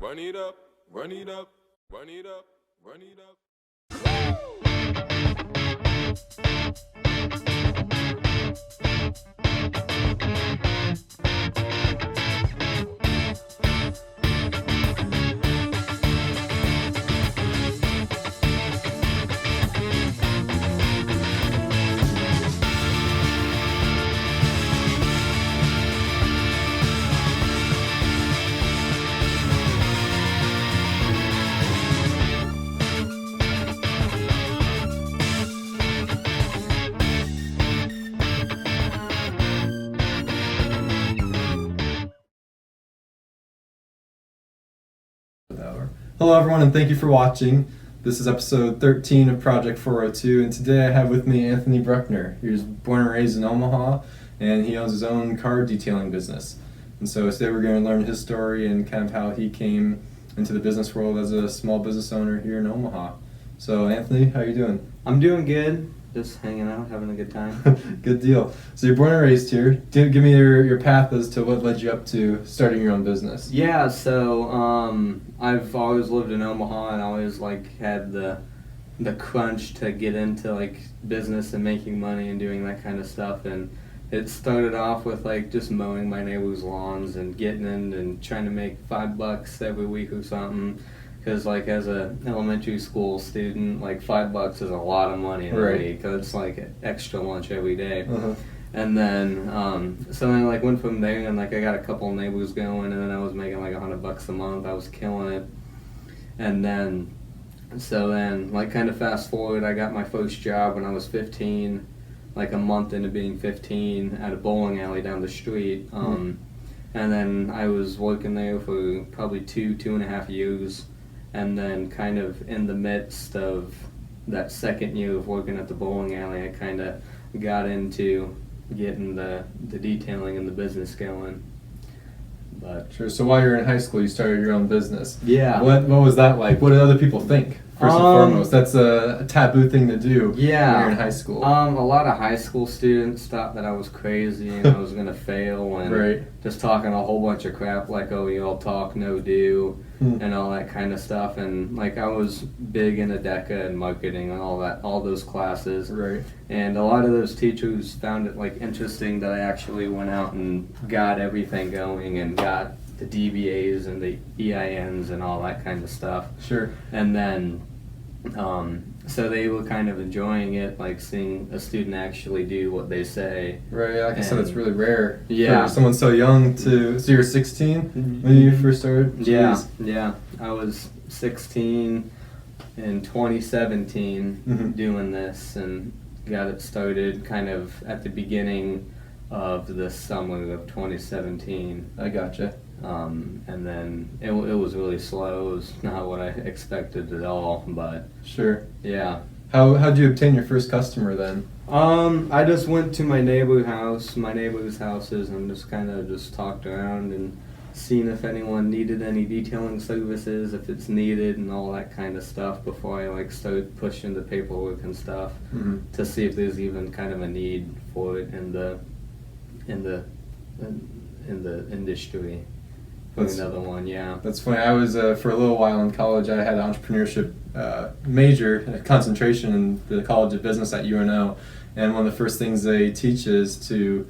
Run it up, run it up, run it up, run it up. Hello everyone, and thank you for watching. This is episode 13 of Project 402, and today I have with me Anthony Bruckner. He was born and raised in Omaha, and he owns his own car detailing business. And so today we're going to learn his story and kind of how he came into the business world as a small business owner here in Omaha. So Anthony, how you doing? I'm doing good. Just hanging out, having a good time. Good deal. So you're born and raised here. Give me your path as to what led you up to starting your own business. Yeah, so I've always lived in Omaha and always had the crunch to get into business and making money and doing that kind of stuff. And it started off with just mowing my neighbor's lawns and getting in and trying to make $5 every week or something. Because as a elementary school student, $5 is a lot of money in a week. It's extra lunch every day. Uh-huh. And then, so then went from there, and I got a couple of neighbors going, and then I was making $100 a month. I was killing it. And then, kind of fast forward, I got my first job when I was 15, a month into being 15, at a bowling alley down the street. And then I was working there for probably 2.5 years. And then kind of in the midst of that second year of working at the bowling alley, I kind of got into getting the detailing and the business going. But Sure. So while you were in high school, you started your own business. Yeah. What was that like? What did other people think? First and foremost, that's a taboo thing to do when you're in high school. A lot of high school students thought that I was crazy and I was going to fail and just talking a whole bunch of crap oh, you all talk, no do, and all that kind of stuff. And I was big into DECA and marketing and all those classes. Right. And a lot of those teachers found it interesting that I actually went out and got everything going and got the DBAs and the EINs and all that kind of stuff. Sure. And then, so they were kind of enjoying it, seeing a student actually do what they say. Right, like I said, it's really rare for someone so young to... So you were 16 when you first started? Jeez. Yeah. I was 16 in 2017 doing this and got it started kind of at the beginning of the summer of 2017. I gotcha. And then it was really slow. It was not what I expected at all, but sure. Yeah. How'd you obtain your first customer then? I just went to my neighbor's houses, and just talked around and seen if anyone needed any detailing services, if it's needed, and all that kind of stuff before I started pushing the paperwork and stuff to see if there's even kind of a need for it in the industry. That's another one, yeah. That's funny. I was for a little while in college. I had an entrepreneurship major, concentration in the College of Business at UNO, and one of the first things they teach is to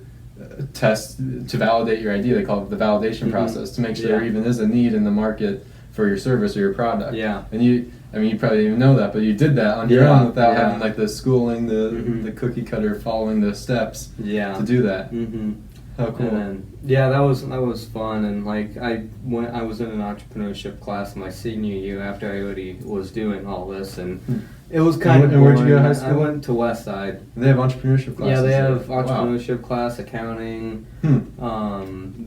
test to validate your idea. They call it the validation process to make sure there even is a need in the market for your service or your product. Yeah. And you probably didn't even know that, but you did that on your own without having the schooling, the cookie cutter, following the steps to do that. How cool. And then, that was fun, and I was in an entrepreneurship class my senior year after I already was doing all this, and it was kind of boring. Where'd you go to high school? I went to Westside. They have entrepreneurship classes. Yeah, they have entrepreneurship class, accounting,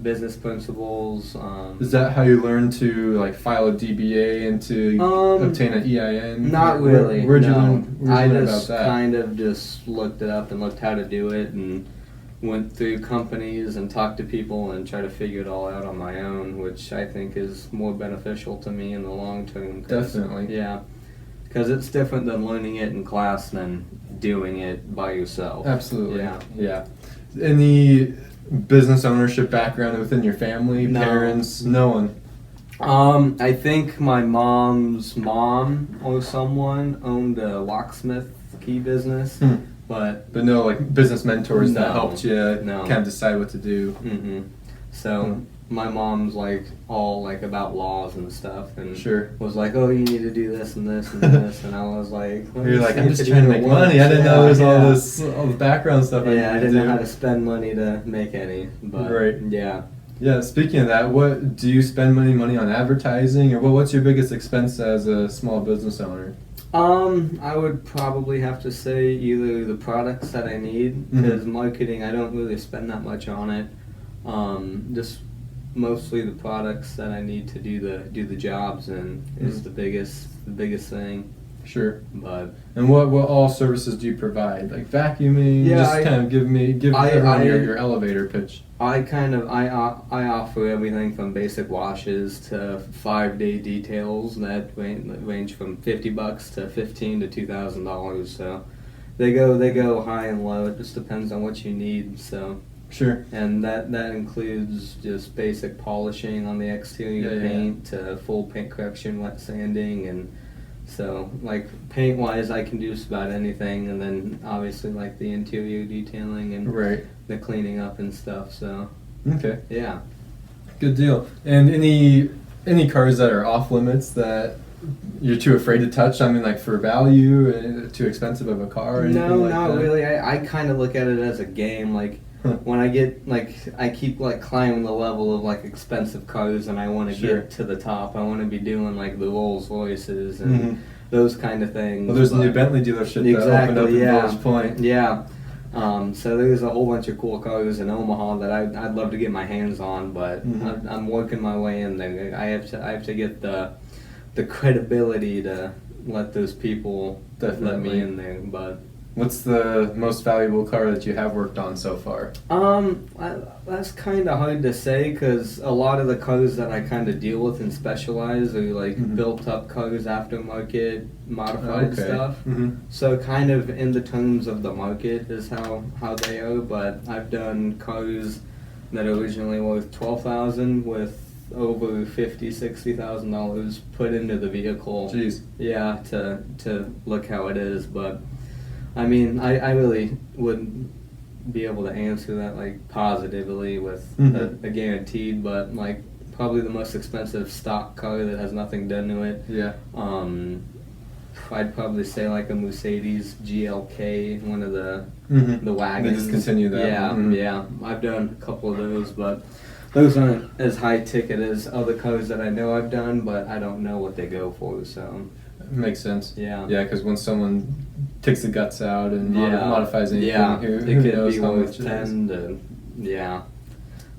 business principles. Is that how you learn to file a DBA and to obtain an EIN? Not really. Where'd you learn I about that? kind of just looked it up and looked how to do it, and went through companies and talked to people and tried to figure it all out on my own, which I think is more beneficial to me in the long term. Definitely. Yeah, because it's different than learning it in class than doing it by yourself. Absolutely. Yeah. Any business ownership background within your family, No. parents? No one. I think my mom's mom or someone owned a locksmith key business, but But no, like, business mentors that No. helped you No. kind of decide what to do. so my mom's like all like about laws and stuff, and Sure. was like, oh, you need to do this and this and this, and I was like, let me You're like, see I'm if just it trying to even make money. works. I didn't Yeah, know there's yeah. all the background stuff. Yeah, I need to didn't know do. how to spend money to make any, but Right. yeah. Yeah, speaking of that, what do you spend money on advertising, or what's your biggest expense as a small business owner? I would probably have to say either the products that I need, because marketing, I don't really spend that much on it. Just mostly the products that I need to do the jobs, and is the biggest thing. Sure. But And what all services do you provide? Like vacuuming? Yeah, Just kind of give everyone your elevator pitch. I offer everything from basic washes to 5-day details that range from $50 to $15 to $2,000. So they go high and low. It just depends on what you need. So. Sure. And that includes just basic polishing on the exterior paint to full paint correction, wet sanding, and so like paint wise I can do just about anything, and then obviously like the interior detailing and Right. the cleaning up and stuff. So Okay. yeah. Good deal. And any cars that are off limits that you're too afraid to touch? I mean, like for value, too expensive of a car? Or anything No, like not that? really. I kind of look at it as a game. Like when I get I keep like climbing the level of like expensive cars, and I want to Sure. get to the top. I want to be doing like the Rolls Royces and those kind of things. Well, there's a new but- Bentley dealership that opened up in Village Point. Yeah. So there's a whole bunch of cool cars in Omaha that I'd love to get my hands on, but I'm working my way in there. I have to get the credibility to let those people let Definitely. me in there. But What's the most valuable car that you have worked on so far? that's kind of hard to say, because a lot of the cars that I kind of deal with and specialize are like built up cars, aftermarket, modified stuff. So kind of in the terms of the market is how they are. But I've done cars that originally were worth $12,000 with over $50,000-$60,000 put into the vehicle. Jeez. Yeah, to look how it is. But I mean, I really wouldn't be able to answer that like positively with a guaranteed, but like probably the most expensive stock car that has nothing done to it. Yeah. I'd probably say like a Mercedes GLK, one of the wagons. They discontinued that. Yeah, yeah. I've done a couple of those, but those aren't as high ticket as other cars that I know I've done, but I don't know what they go for. So Makes sense. yeah. Yeah, because when someone takes the guts out and Yeah. modifies anything, Yeah, who it could knows be how worth much it is. 10 to, yeah,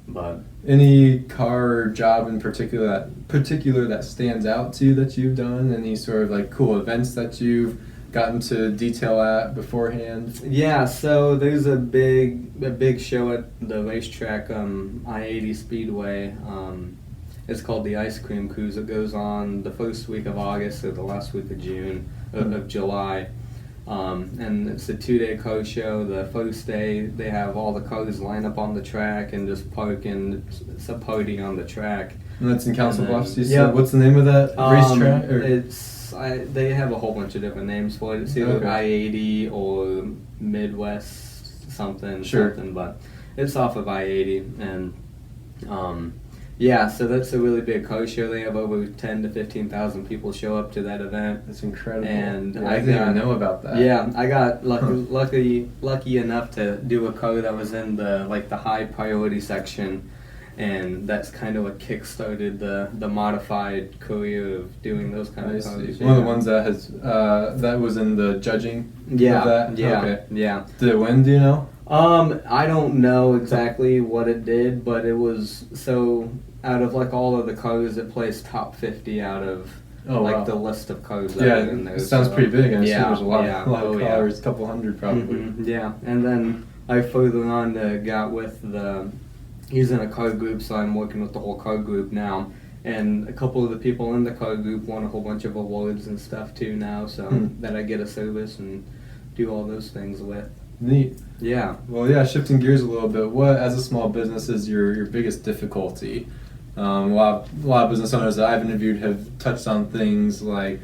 but Any car or job in particular that stands out to you that you've done? Any sort of like cool events that you've gotten to detail at beforehand? yeah. So there's a big show at the racetrack, I-80 Speedway. It's called the Ice Cream Cruise. It goes on the first week of August or the last week of June of July. And it's a 2-day car show. The first day they have all the cars line up on the track and just park, and it's a party on the track. And that's in Council And then- Bluffs. You said? Yep. What's the name of that racetrack? Or- They have a whole bunch of different names for it. It's either Okay. I-80 or Midwest something, Sure. but it's off of I-80. And yeah, so that's a really big car show. They have over 10 to 15,000 people show up to that event. That's incredible. And Yeah, I I didn't got- even know about that. Yeah, I got lucky enough to do a car that was in the high priority section, and that's kind of what kick-started the modified career of doing those kind I of see. cars. One of the ones that has that was in the judging. Yeah, of that? yeah, Okay. yeah. Did it win? Do you know? I don't know exactly what it did, but it was so out of like all of the cars, it placed top 50 out of Wow. the list of cars that Yeah, were in there. it sounds so- pretty big. I assume Yeah, there's a lot, yeah. a lot Oh, of yeah. cars, a couple hundred probably. Yeah, and then I further on got with he's in a car group, so I'm working with the whole car group now. And a couple of the people in the car group won a whole bunch of awards and stuff too now, so that I get a service and do all those things with. Neat. Yeah. Well, yeah. Shifting gears a little bit. What, as a small business, is your biggest difficulty A lot of business owners that I've interviewed have touched on things like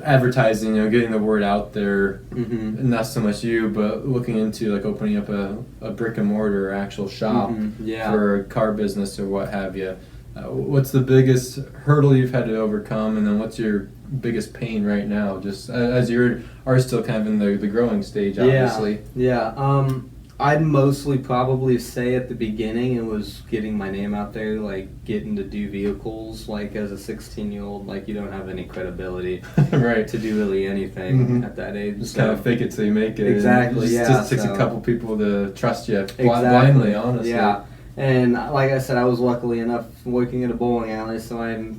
advertising, getting the word out there. Mm-hmm. Not so much you, but looking into like opening up a brick and mortar actual shop for a car business or what have you. What's the biggest hurdle you've had to overcome, and then what's your biggest pain right now, just as you are still kind of in the growing stage, obviously? I'd mostly probably say at the beginning it was getting my name out there, like getting to do vehicles. Like as a 16-year-old, like you don't have any credibility right. to do really anything at that age. Just kind of fake it till you make it. Exactly, It just takes a couple people to trust you blindly, honestly. Yeah, and like I said, I was luckily enough working at a bowling alley, so I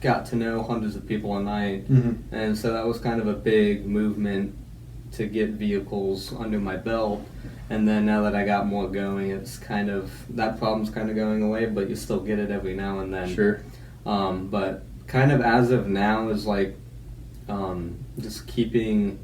got to know hundreds of people a night. And so that was kind of a big movement to get vehicles under my belt. And then now that I got more going, it's kind of, that problem's kind of going away, but you still get it every now and then. Sure. But kind of as of now is like just keeping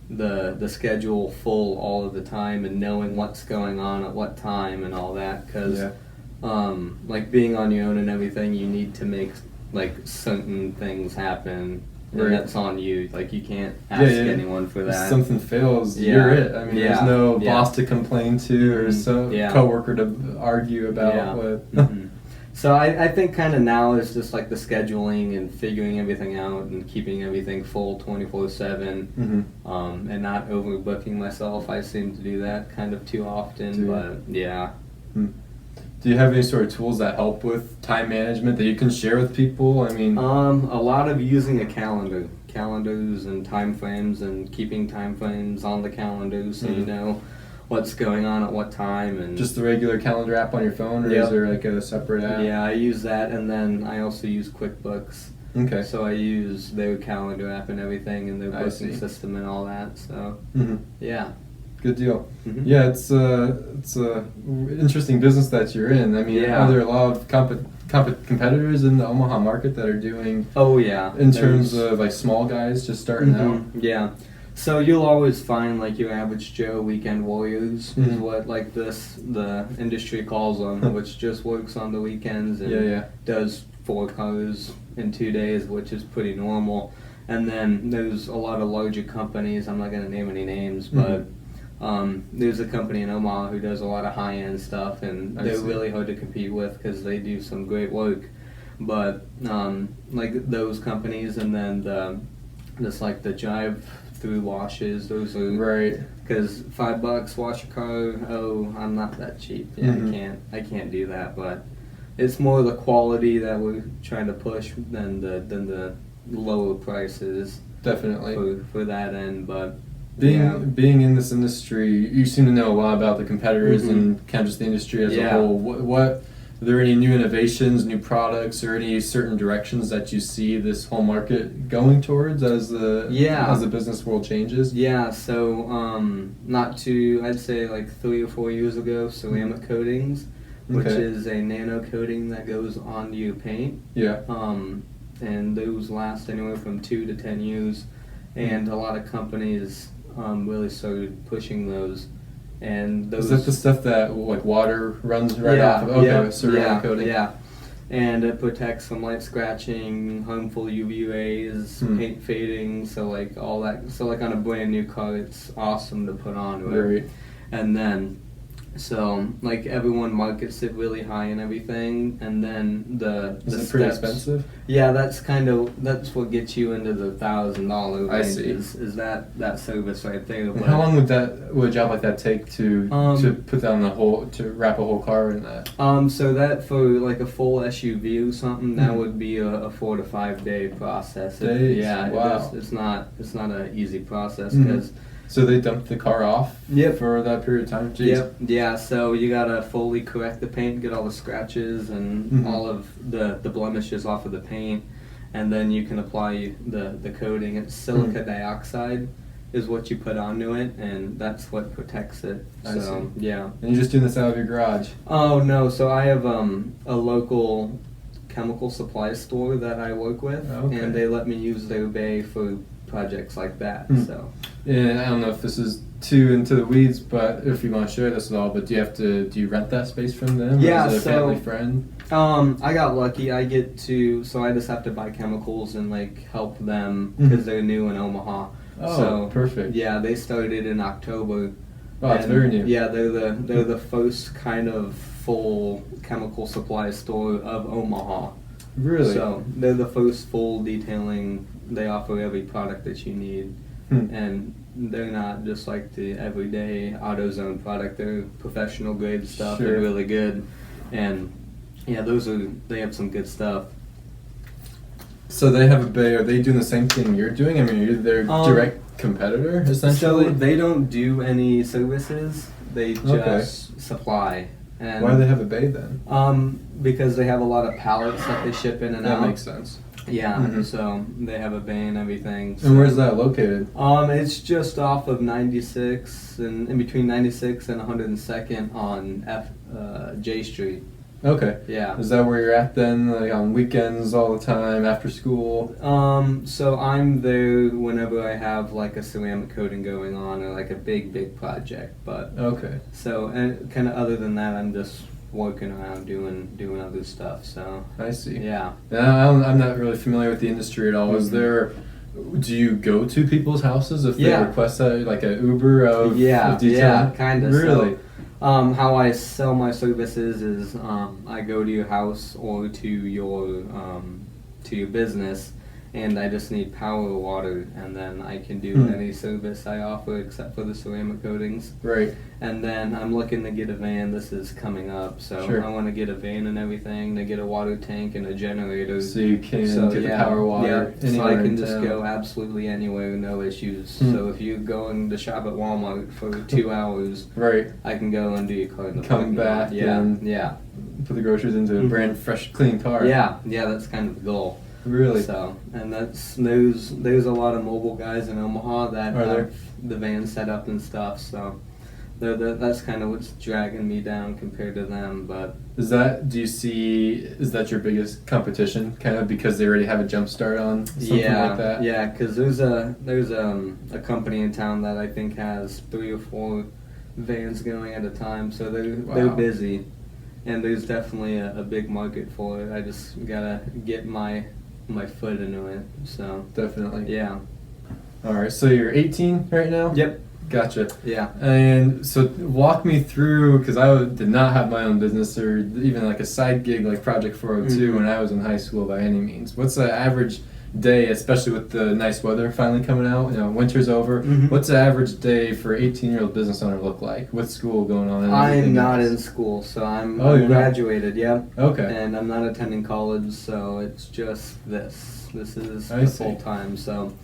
the schedule full all of the time and knowing what's going on at what time and all that. Because like being on your own and everything, you need to make like certain things happen. And that's on you. Like you can't ask anyone for that. If something fails, you're it. I mean, there's no boss to complain to or coworker to argue about with. So I think kind of now is just like the scheduling and figuring everything out and keeping everything full 24/7, and not overbooking myself. I seem to do that kind of too often, but yeah. Do you have any sort of tools that help with time management that you can share with people? I mean, a lot of using a calendars and time frames, and keeping time frames on the calendar so you know what's going on at what time. And just the regular calendar app on your phone, or is there like a separate app? Yeah, I use that, and then I also use QuickBooks. Okay. So I use their calendar app and everything, and their booking system and all that. So yeah. Good deal. Yeah, it's a interesting business that you're in. I mean, are there a lot of competitors in the Omaha market that are doing? Oh yeah. In terms of like small guys just starting out. Yeah. So you'll always find like your average Joe weekend warriors is what like the industry calls them, which just works on the weekends and does 4 cars in 2 days, which is pretty normal. And then there's a lot of larger companies. I'm not going to name any names, but there's a company in Omaha who does a lot of high-end stuff, and they're really hard to compete with because they do some great work. But like those companies, and then just like the drive-through washes, those are because $5 wash a car. Oh, I'm not that cheap. Yeah, I can't do that. But it's more the quality that we're trying to push than the lower prices. Definitely for that end, but. Being in this industry, you seem to know a lot about the competitors and kind of just the industry as a whole. What are there any new innovations, new products, or any certain directions that you see this whole market going towards as the business world changes? Yeah, so I'd say like 3 or 4 years ago, ceramic coatings, which is a nano coating that goes onto your paint. Yeah. And those last anywhere from 2 to 10 years, and a lot of companies really started pushing those. And those, is that the stuff that like water runs off of? Okay, ceramic coating. Yeah, and it protects from light scratching, harmful UV rays, paint fading, so like all that. So like on a brand new car, it's awesome to put on. Right. And then, so like everyone markets it really high and everything, and then is it pretty expensive? Yeah, that's what gets you into the $1,000 range. I see. Is that service right there? And how long would a job like that take to put down to wrap a whole car in that? So that for like a full SUV or something, that would be a 4 to 5 day process. Wow. It's not an easy process because. So they dump the car off for that period of time? Jeez. Yep. Yeah, so you gotta fully correct the paint, get all the scratches and all of the blemishes off of the paint, and then you can apply the coating. It's silica dioxide is what you put onto it, and that's what protects it. I see. Yeah. And you're just doing this out of your garage? Oh, no. So I have a local chemical supply store that I work with, and they let me use their bay for projects like that. So And I don't know if this is too into the weeds, but if you want to share this at all, but do you rent that space from them? Yeah, or is it a so family friend? I got lucky. I just have to buy chemicals and like help them because they're new in Omaha. Oh, so, perfect. Yeah, they started in October. Oh, it's very new. Yeah, they're the first kind of full chemical supply store of Omaha. Really? So they're the first full detailing. They offer every product that you need, and they're not just like the everyday AutoZone product. They're professional grade stuff. Sure. They're really good, and yeah, they have some good stuff. So they have a bay. Are they doing the same thing you're doing? I mean, you're their direct competitor, essentially? So they don't do any services. They just supply. And why do they have a bay then? Because they have a lot of pallets that they ship in and out. That makes sense. Yeah, so they have a bay and everything. So. And where's that located? It's just off of 96 and in between 96 and 102nd on J Street. Okay. Yeah. Is that where you're at then, like on weekends all the time, after school? So I'm there whenever I have like a ceramic coating going on or like a big project. But Okay. so and kind of other than that, I'm just working around doing other stuff. So I see. yeah. I'm not really familiar with the industry at all. Is there? Do you go to people's houses if they request that, like a Uber of detailing? Kind of. Really? So, how I sell my services is I go to your house or to your business, and I just need power or water, and then I can do any service I offer except for the ceramic coatings. Right. And then I'm looking to get a van. This is coming up, so I want to get a van and everything, to get a water tank and a generator. So you can get the power water so I anywhere can in just town. go absolutely anywhere, no issues. So if you're going to shop at Walmart for 2 hours, right, I can go and do your car in the come parking back lot. and put the groceries into a brand fresh, clean car. Yeah, that's kind of the goal. Really? So, and there's a lot of mobile guys in Omaha that have the van set up and stuff. So, that's kind of what's dragging me down compared to them. But is that your biggest competition, kind of because they already have a jump start on something like that? Yeah, because there's a company in town that I think has 3 or 4 vans going at a time. So they're busy, and there's definitely a big market for it. I just gotta get my foot into it. So Definitely. yeah. All right. So you're 18 right now? Yep. Gotcha. Yeah. And so walk me through, because I did not have my own business or even like a side gig like Project 402 when I was in high school by any means. What's the average day, especially with the nice weather finally coming out, winter's over, what's the average day for 18-year-old business owner look like with school going on? And I'm not in school, so I'm graduated, Okay. And I'm not attending college, so it's just this is full-time. So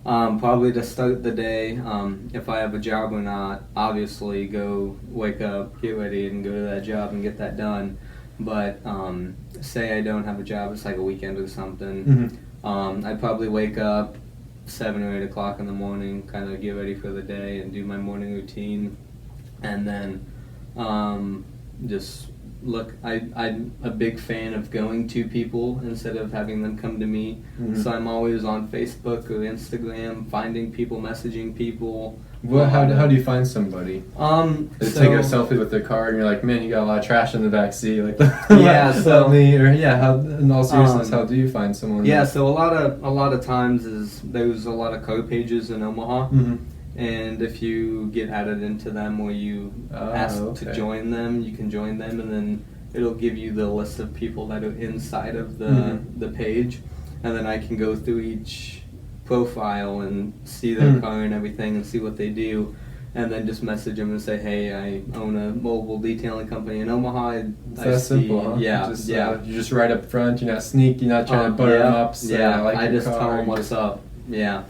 probably to start the day, if I have a job or not, obviously go wake up, get ready, and go to that job and get that done. But say I don't have a job, it's like a weekend or something, I'd probably wake up 7 or 8 o'clock in the morning, kind of get ready for the day and do my morning routine, and then just look. I'm a big fan of going to people instead of having them come to me. So I'm always on Facebook or Instagram, finding people, messaging people. How do you find somebody? They take a selfie with their car and you're like, man, you got a lot of trash in the back seat. Like, in all seriousness, how do you find someone? Yeah, so a lot of times there's a lot of car pages in Omaha, and if you get added into them or you ask to join them, you can join them, and then it'll give you the list of people that are inside of the page, and then I can go through each profile and see their car and everything and see what they do, and then just message them and say, hey, I own a mobile detailing company in Omaha. It's that simple, huh? You just right up front, you're not sneaky, you're not trying to butter them up. I just tell them what's up. Yeah.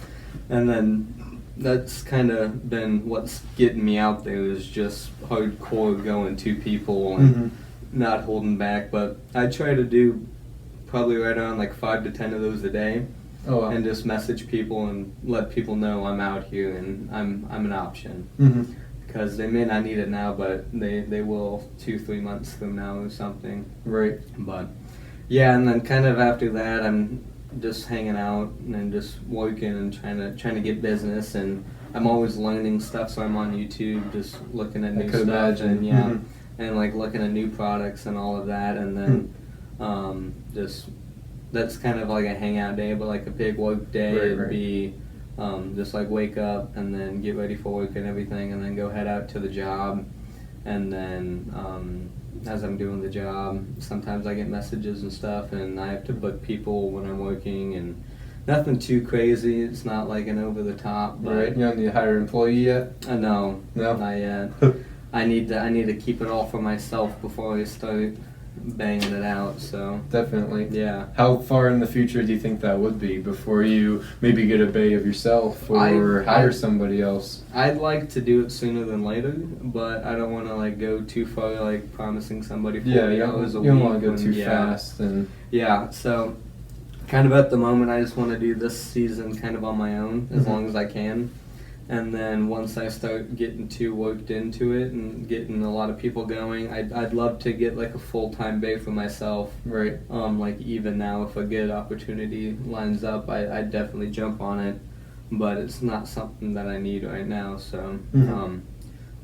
And then that's kind of been what's getting me out there, is just hardcore going to people and not holding back. But I try to do probably right around like 5 to 10 of those a day. Oh, wow. And just message people and let people know I'm out here and I'm an option. Because they may not need it now, but they will 2-3 months from now or something. Right. But yeah, and then kind of after that, I'm just hanging out and just working and trying to get business, and I'm always learning stuff. So I'm on YouTube, just looking at new stuff, imagine. and and like looking at new products and all of that, and then just that's kind of like a hangout day, but like a big work day would be just like wake up and then get ready for work and everything, and then go head out to the job, and then as I'm doing the job, sometimes I get messages and stuff, and I have to book people when I'm working, and nothing too crazy. It's not like an over the top. But Right. You don't need to hire an employee yet? No, No? not yet. I need to keep it all for myself before I start banging it out. So Definitely. yeah. How far in the future do you think that would be before you maybe get a bay of yourself or hire somebody else? I'd like to do it sooner than later, but I don't want to like go too far, like promising somebody 40 hours a week. You don't want to go when- too yeah. fast. And Yeah, so kind of at the moment, I just want to do this season kind of on my own as long as I can. And then once I start getting too worked into it and getting a lot of people going, I'd love to get like a full-time bay for myself. Right. Like even now, if a good opportunity lines up, I'd definitely jump on it. But it's not something that I need right now. So,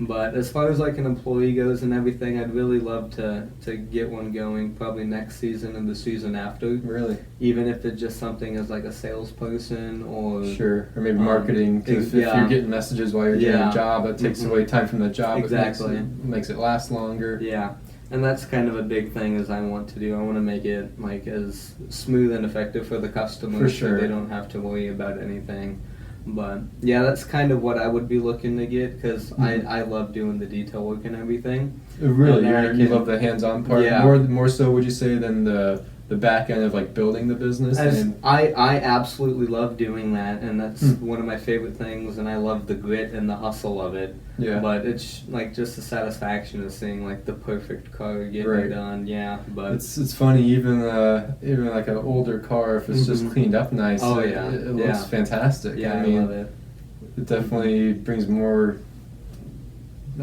but as far as like an employee goes and everything, I'd really love to get one going probably next season and the season after. Really? Even if it's just something as like a salesperson or Sure. Or maybe marketing, because if you're getting messages while you're doing a job, it takes away time from the job. Exactly. It makes it last longer. Yeah. And that's kind of a big thing as I want to do. I want to make it like as smooth and effective for the customer, For sure. so they don't have to worry about anything. But yeah, that's kind of what I would be looking to get, because I love doing the detail work and everything. Really, And you love the hands-on part. Yeah. More so, would you say, than the back end of like building the business? I absolutely love doing that, and that's one of my favorite things, and I love the grit and the hustle of it. Yeah. But it's like just the satisfaction of seeing like the perfect car getting done. Yeah. But it's funny, even like an older car, if it's just cleaned up nice, it looks fantastic. Yeah, I mean, love it. It definitely brings more,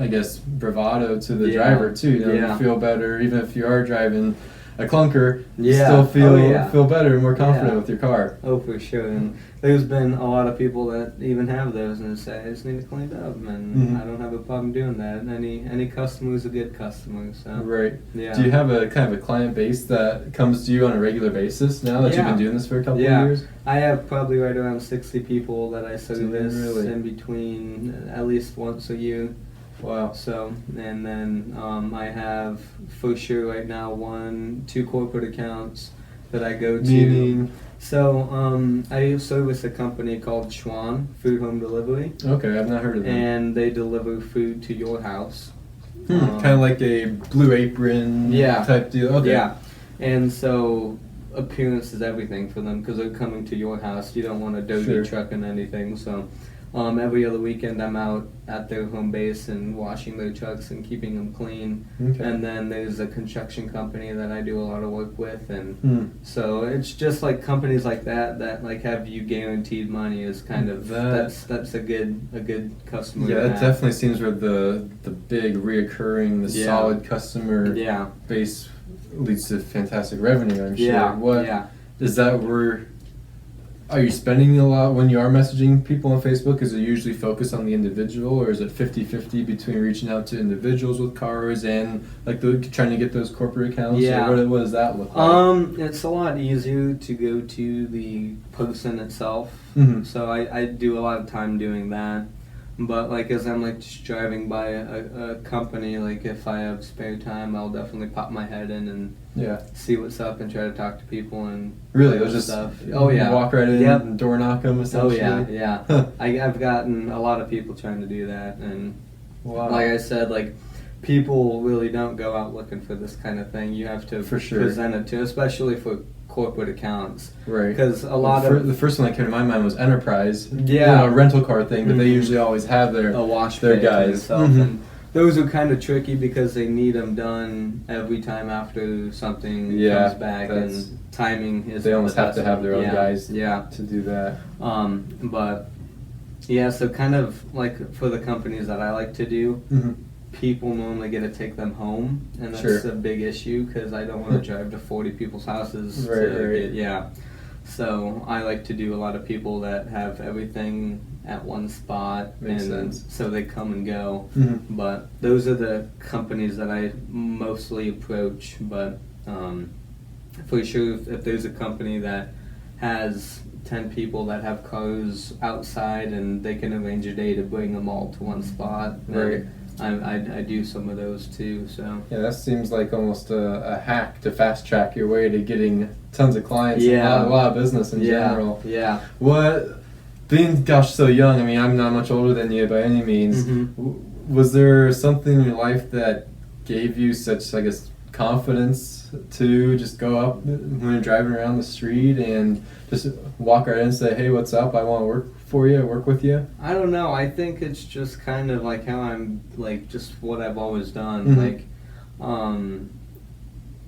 I guess, bravado to the driver too. You feel better, even if you are driving a clunker. You still feel better and more confident with your car. Oh, for sure. And there's been a lot of people that even have those and say, I just need to clean it up, and I don't have a problem doing that. And any customer is a good customer. So Right. Yeah. Do you have a kind of a client base that comes to you on a regular basis now that you've been doing this for a couple of years? I have probably right around 60 people that I service Really? in between at least once a year. Wow. So, and then I have for sure right now 2 corporate accounts that I go to. Meaning? So I service a company called Schwan Food Home Delivery. Okay, I've not heard of them. And they deliver food to your house. Kind of like a Blue Apron type deal. Okay. Yeah. And so appearance is everything for them, because they're coming to your house. You don't want a dirty truck and anything. So every other weekend I'm out at their home base and washing their trucks and keeping them clean. Okay. And then there's a construction company that I do a lot of work with, and so it's just like companies like that like have you guaranteed money is kind of that's a good customer. Yeah, that definitely seems where the big reoccurring, solid customer base leads to fantastic revenue, I'm sure. Is that where? Are you spending a lot when you are messaging people on Facebook? Is it usually focused on the individual, or is it 50-50 between reaching out to individuals with cars and like trying to get those corporate accounts? Yeah. Or what does that look like? It's a lot easier to go to the person itself. So I do a lot of time doing that. But like as I'm like just driving by a company, like if I have spare time, I'll definitely pop my head in and see what's up and try to talk to people and really they'll just walk right in and door knock them essentially. I've gotten a lot of people trying to do that, and like I said, like people really don't go out looking for this kind of thing. You have to present it to, especially for corporate accounts, right? Because a lot of the first one that came to my mind was Enterprise, a rental car thing, but they usually always have their guys. And those are kind of tricky because they need them done every time after something comes back, and timing is. They almost have to have their own guys to do that. But so kind of like for the companies that I like to do. People normally get to take them home, and that's a big issue because I don't want to drive to 40 people's houses. So I like to do a lot of people that have everything at one spot, Makes and sense. so they come and go. Mhm. But those are the companies that I mostly approach. But for sure, if there's a company that has 10 people that have cars outside and they can arrange a day to bring them all to one spot, Right. I do some of those too. So Yeah, that seems like almost a hack to fast track your way to getting tons of clients Yeah. and a lot of business in yeah, general. yeah. What, being, gosh, so young, I mean, I'm not much older than you by any means. Mhm. Was there something in your life that gave you such, I guess, confidence to just go up when you're driving around the street and just walk right in and say, hey, what's up? I want to work for you, work with you? I don't know. I think it's just kind of like how I'm, like, just what I've always done. Mhm. Like,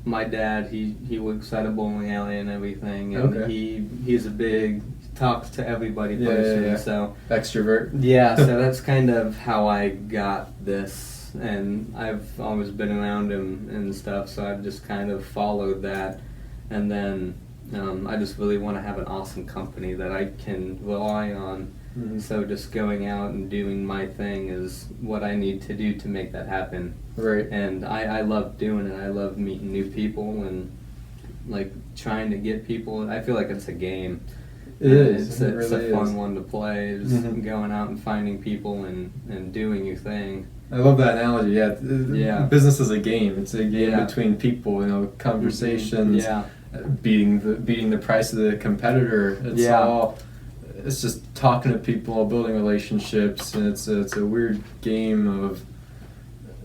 my dad, he works at a bowling alley and everything, and Okay. he's a big talks to everybody Yeah, person. yeah. So Extrovert? yeah, so that's kind of how I got this, and I've always been around him and stuff. So I've just kind of followed that, and then I just really want to have an awesome company that I can rely on. Mhm. So just going out and doing my thing is what I need to do to make that happen. Right. And I love doing it. I love meeting new people and like trying to get people. I feel like it's a game. It is. It's, It it's really a fun is. one to play. Just Mhm. going out and finding people and doing your thing. I love that analogy. Yeah, Yeah. Business is a game. It's a game Yeah. between people. Conversations. Yeah. Beating the price of the competitor. It's Yeah. all. It's just talking to people, building relationships, and it's a weird game of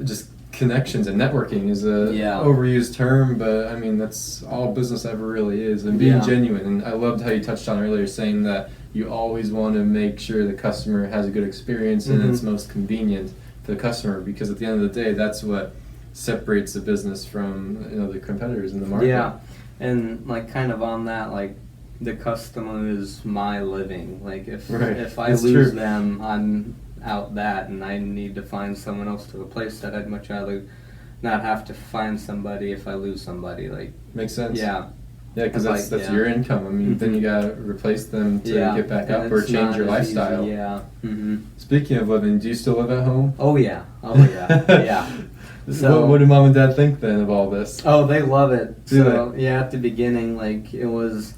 just connections, and networking is a Yeah. overused term, but I mean that's all business ever really is, and being Yeah. genuine. And I loved how you touched on earlier, saying that you always want to make sure the customer has a good experience and it's Mhm. most convenient for the customer, because at the end of the day, that's what separates the business from the competitors in the market. Yeah. And like kind of on that, like the customer is my living. Like if Right. if I That's lose true. them, I'm out that, and I need to find someone else to replace that. I'd much rather not have to find somebody if I lose somebody. Like Makes sense. yeah, Yeah, because Like, that's yeah. your income. I mean, then Mhm. you gotta replace them to yeah. get back And up or it's change not your as easy, lifestyle. Yeah. Mm-hmm. Speaking of living, do you still live at home? Oh yeah. Oh yeah. Yeah. So- what do mom and dad think then of all this? Oh, they love it. Do So yeah, at the beginning, like it was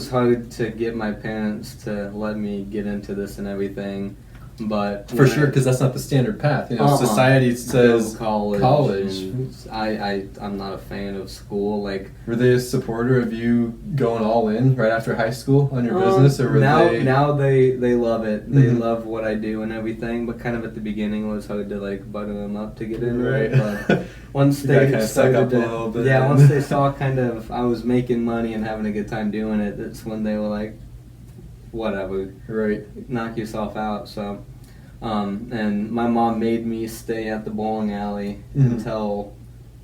hard to get my parents to let me get into this and everything, but For when sure, I- because that's not the standard path. Uh-uh. Society Go says college. And I'm not a fan of school. Like Were they a supporter of you going all in right after high school on your business, or were now they? now they love it. They Mhm. love what I do and everything. But kind of at the beginning it was hard to like butter them up to get into Right. it. But once You gotta they kinda suck started up a to, little bit. yeah, once they saw kind of I was making money and having a good time doing it, that's when they were like, whatever, Right. knock yourself out. So, and my mom made me stay at the bowling alley Mhm. until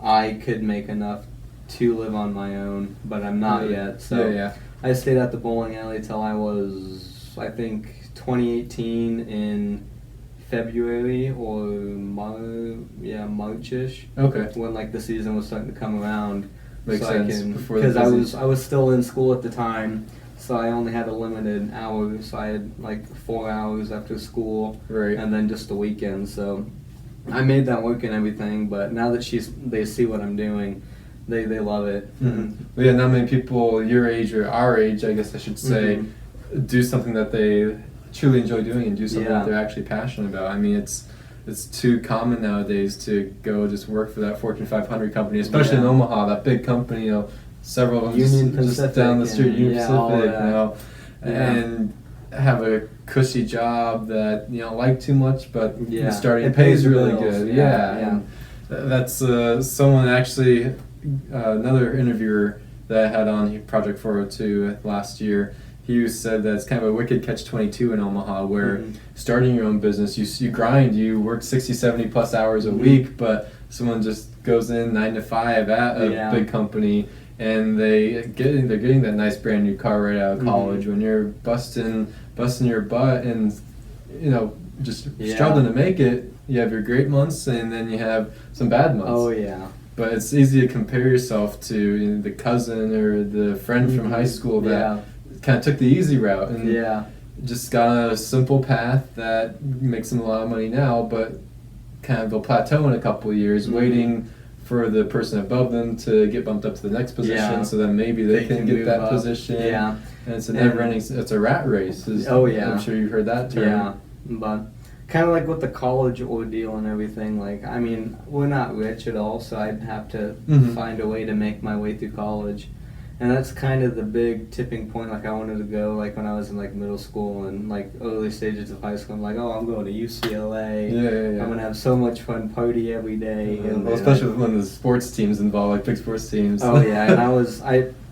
I could make enough to live on my own, but I'm not Really? yet. So Yeah. I stayed at the bowling alley till I was, I think, 2018 in February or March-ish, Okay. when like the season was starting to come around. Makes so sense. I can, Before the because busy- I was still in school at the time, so I only had a limited hours. So I had like 4 hours after school, Right. and then just the weekend. So I made that work and everything. But now that they see what I'm doing, they love it. Mhm. Well, yeah, not many people your age or our age, I guess I should say, do something that they truly enjoy doing and do something Yeah. that they're actually passionate about. I mean, it's too common nowadays to go just work for that Fortune 500 company, especially in Yeah. Omaha, that big company. Several of them Union just Pacific down the street, and- Union yeah, all Pacific, that. Yeah. and have a cushy job that you don't like too much, but Yeah. the starting It pay pays is the really bills. good. Yeah, Yeah, and that's someone actually, another interviewer that I had on Project 402 last year. He said that it's kind of a wicked catch-22 in Omaha, where Mhm. starting your own business, you grind, you work 60, 70 plus hours a Mhm. week, but someone just goes in 9 to 5 at a Yeah. big company, and they're getting that nice brand new car right out of college. Mhm. When you're busting your butt and just Yeah. struggling to make it, you have your great months and then you have some bad months. Oh yeah. But it's easy to compare yourself to, you know, the cousin or the friend from high school that kind of took the easy route and just got on a simple path that makes them a lot of money now, but kind of they'll plateau in a couple of years, waiting for the person above them to get bumped up to the next position, so then maybe they can get that up. Position. Yeah. And it's a never-ending, it's a rat race. I'm sure you've heard that term. Yeah, but kind of like with the college ordeal and everything, like, I mean, we're not rich at all, so I'd have to find a way to make my way through college. And that's kind of the big tipping point. Like, I wanted to go, like, when I was in, like, middle school and, like, early stages of high school. I'm like, oh, I'm going to UCLA. Yeah. I'm going to have so much fun, party every day. Well, especially when the sports teams involved, like big sports teams. Oh, yeah. And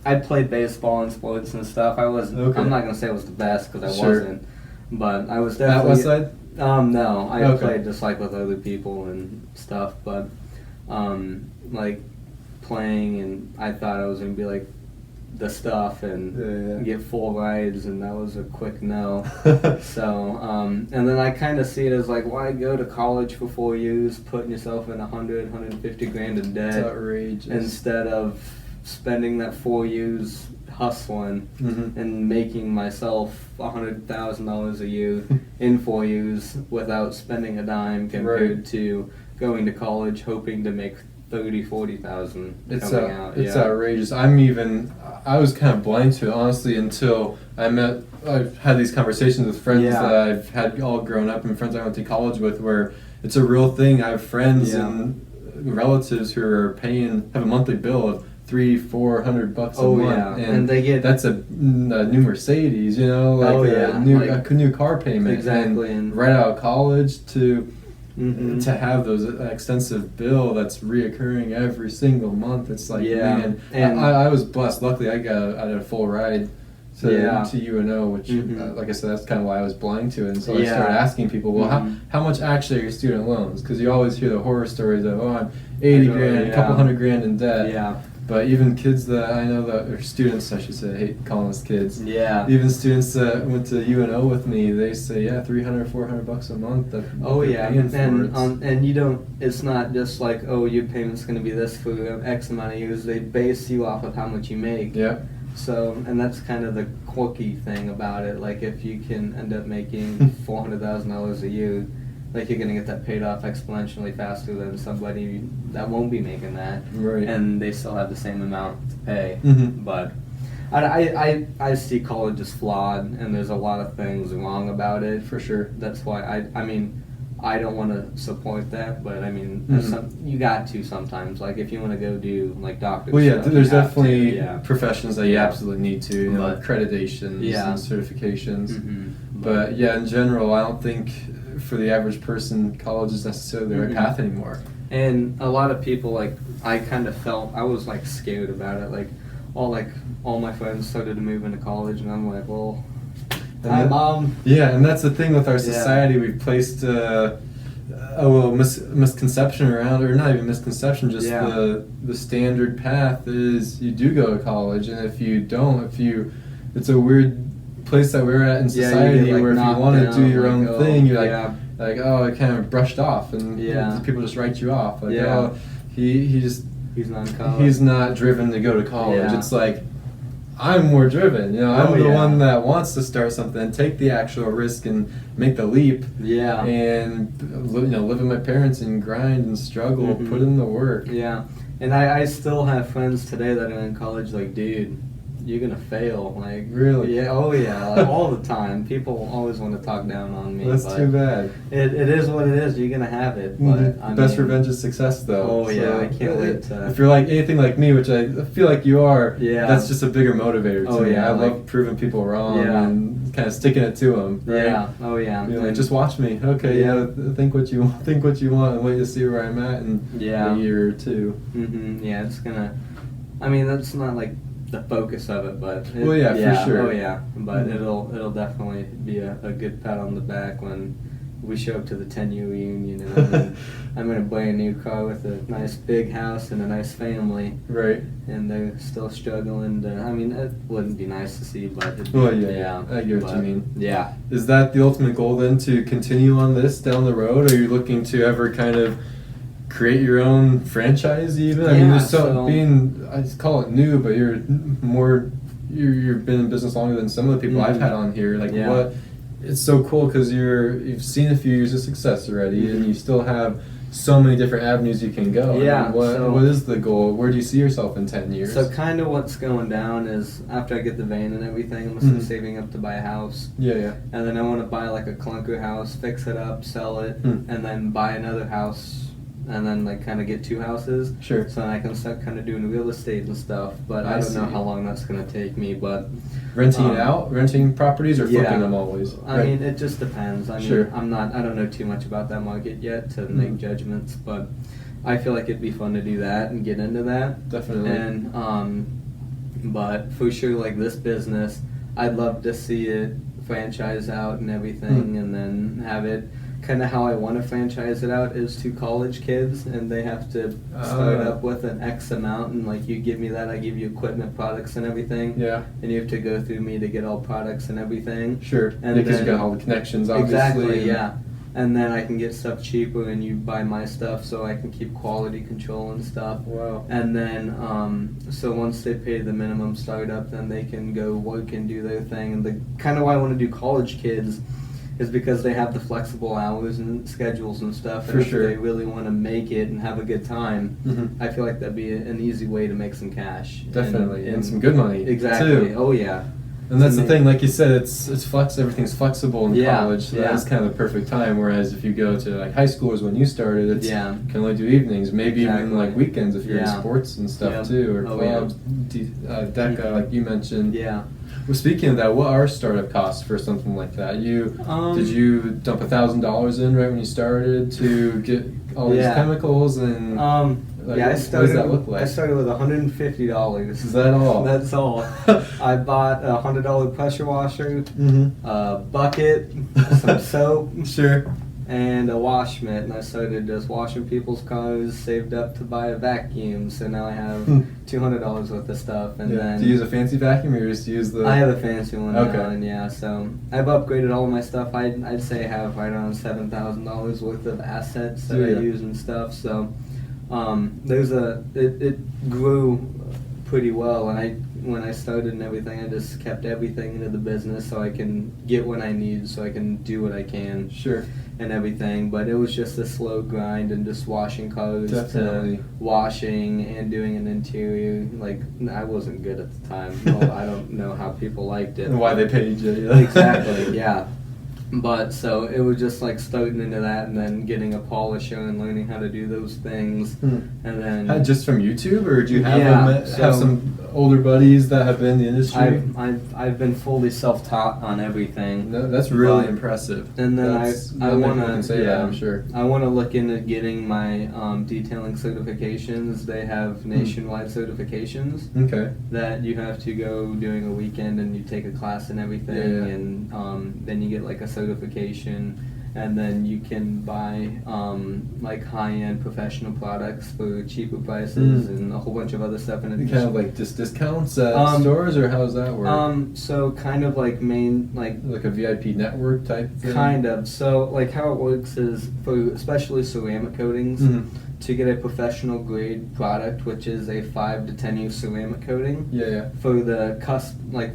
I played baseball and sports and stuff. I wasn't, I'm not going to say I was the best because I wasn't. But I was definitely... At Westside? No. I played just, like, with other people and stuff. But, like, playing, and I thought I was going to be, like, the stuff and get full rides, and that was a quick no. So, and then I kind of see it as like, why go to college for 4 years, putting yourself in 150 grand in debt, it's outrageous, instead of spending that 4 years hustling and making myself $100,000 a year in 4 years without spending a dime, compared to going to college hoping to make 40,000 coming out. It's outrageous. I was kind of blind to it, honestly, until I've had these conversations with friends that I've had all grown up and friends I went to college with, where it's a real thing. I have friends and relatives who are have a monthly bill of $300-400 a month, and they get that's a new Mercedes, you know, like a new car payment, and right out of college to have those extensive bill that's reoccurring every single month. It's like, man, and I was blessed. Luckily, I had a full ride to UNO, which, like I said, that's kind of why I was blind to it. And so I started asking people, well, how much actually are your student loans? Because you always hear the horror stories of, oh, I'm 80 grand, a couple $100,000 in debt. Yeah. But even kids that I know or students, I should say, I hate calling us kids. Yeah. Even students that went to UNO with me, they say, $300-400 a month. And you don't. It's not just like, oh, your payment's going to be this for X amount of years. They base you off of how much you make. Yeah. So, and that's kind of the quirky thing about it. Like, if you can end up making $400,000 a year, like, you're going to get that paid off exponentially faster than somebody that won't be making that. Right. And they still have the same amount to pay. But I see college as flawed, and there's a lot of things wrong about it. For sure. That's why I don't want to support that, but I mean, you got to sometimes. Like, if you want to go do, like, doctor stuff, there's definitely professions that you absolutely need to, you know, accreditations and certifications. But, in general, I don't think for the average person, college is necessarily the right path anymore. And a lot of people, like, I kind of felt, I was, like, scared about it. Like all my friends started to move into college, and I'm like, well... Hi, Mom. Yeah, and that's the thing with our society. We've placed misconception around, or not even misconception, just the standard path is you do go to college, and if you don't, it's a weird place that we're at in society, where if you want to do your own thing, you're like, oh, it kind of brushed off, and people just write you off. Like, oh, he's not in college. He's not driven to go to college. It's like, I'm more driven, you know. I'm the one that wants to start something, take the actual risk, and make the leap. Yeah. And live with my parents and grind and struggle, put in the work. Yeah. And I still have friends today that are in college. Like, dude, you're gonna fail. Like, really? Yeah. Oh yeah. Like, all the time. People always want to talk down on me. That's too bad. It is what it is. You're gonna have it. But best revenge is success, though. Oh yeah. I can't wait to. If you're like anything like me, which I feel like you are, that's just a bigger motivator to me. I love proving people wrong and kind of sticking it to them. Right? Yeah. Oh yeah. You're like, just watch me. Okay. Yeah. Think what you want, and wait to see where I'm at in a year or two. Yeah. It's gonna. I mean, that's not like the focus of it, but for sure. Oh yeah, but it'll definitely be a good pat on the back when we show up to the 10-year reunion, and I'm in a brand new car with a nice big house and a nice family. Right. And they're still struggling to. I mean, it wouldn't be nice to see, but I get what you mean. Yeah. Is that the ultimate goal then, to continue on this down the road? Or are you looking to ever kind of create your own franchise even? I mean, Yeah, there's so- being, I just call it new, but you've been in business longer than some of the people I've had on here. Like Yeah. what, it's so cool because you've seen a few years of success already, and you still have so many different avenues you can go. Yeah, I mean, what is the goal? Where do you see yourself in 10 years? So kind of what's going down is after I get the van and everything, I'm still saving up to buy a house. Yeah. And then I want to buy like a clunker house, fix it up, sell it, Hmm. and then buy another house, and then like kind of get two houses. Sure. So then I can start kind of doing real estate and stuff. But I I don't know see. how long that's going to take me. But Renting it out? Renting properties or flipping yeah. them always? I mean, it just depends. I mean, Sure. I don't know too much about that market yet to make judgments, but I feel like it'd be fun to do that and get into that. Definitely. And but for sure, like this business, I'd love to see it franchise out and everything, and then have it kind of how I want to franchise it out is to college kids, and they have to start up with an X amount, and like you give me that, I give you equipment, products, and everything. Yeah. And you have to go through me to get all products and everything. Sure. And Because you then- got all the connections, obviously. Exactly, and- yeah. And then I can get stuff cheaper, and you buy my stuff, so I can keep quality control and stuff. Wow. And then, so once they pay the minimum startup, then they can go work and do their thing. And the kind of why I want to do college kids is because they have the flexible hours and schedules and stuff. For And if sure. they really want to make it and have a good time, Mhm. I feel like that'd be an easy way to make some cash. Definitely. And some good money, Exactly. too. Oh yeah. And that's the Amazing. thing, like you said, everything's flexible in Yeah, college, so yeah. that's kind of the perfect time. Whereas if you go to like high school is when you started, you Yeah. can only do evenings, maybe even Exactly. like weekends if you're in Yeah. sports and stuff Yep. too, or Oh, yeah. clubs, DECA, like you mentioned. Yeah. Well, speaking of that, what are startup costs for something like that? Did you dump $1,000 in right when you started to get all these Yeah. chemicals and? Like, Yeah, I what does started. that look like? I started with $150. Is that all? That's all. I bought a $100 pressure washer, Mm-hmm. a bucket, some soap, Sure. and a wash mitt, and I started just washing people's cars. Saved up to buy a vacuum, so now I have $200 worth of stuff. And Yeah. then Do you use a fancy vacuum or you just use the? I have a fancy one Okay. now, and yeah, so I've upgraded all of my stuff. I'd say I have right around $7,000 worth of assets that Yeah. I use and stuff. So it grew pretty well, and when I started and everything, I just kept everything into the business so I can get what I need, so I can do what I can Sure. and everything. But it was just a slow grind, and just washing cars Definitely. to washing and doing an interior. Like I wasn't good at the time. Well, I don't know how people liked it. And why they paid you. Yeah. Exactly, yeah. But so it was just like starting into that, and then getting a polisher and learning how to do those things, and then Just from YouTube, or do you have Yeah, have so- some older buddies that have been in the industry? I've been fully self-taught on everything. No, that's really But- impressive. And then That's, I not many want people can say that, I'm to sure. I want to look into getting my detailing certifications. They have nationwide certifications Okay. that you have to go during a weekend, and you take a class and everything, Yeah. and then you get like a certification, and then you can buy like high-end professional products for cheaper prices and a whole bunch of other stuff in You addition. kind of like just discounts at stores, or how does that work? So kind of like Like a VIP network type thing? kind of. So like how it works is for especially ceramic coatings, Mhm. to get a professional grade product, which is a 5 to 10 year ceramic coating. Yeah. For the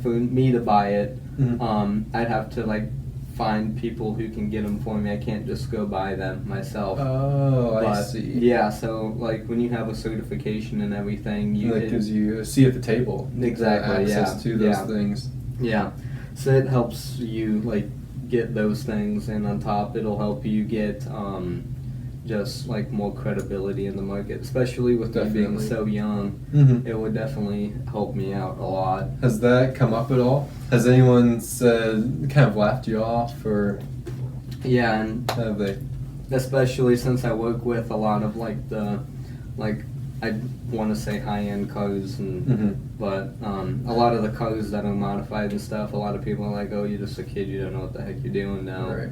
for me to buy it, Mhm. I'd have to like find people who can get them for me. I can't just go buy them myself. Oh, I But, see. Yeah, so like when you have a certification and everything, That gives you a seat at the table. Exactly, Access yeah, to those yeah. things. Yeah, so it helps you like get those things, and on top it'll help you get just like more credibility in the market, especially with me being Definitely. so young. Mhm. It would definitely help me out a lot. Has that come up at all? Has anyone said, kind of laughed you off, or Yeah, and have they? especially since I work with a lot of like I want to say high-end cars, and Mhm. but a lot of the cars that are modified and stuff, a lot of people are like, oh, you're just a kid, you don't know what the heck you're doing now. Right.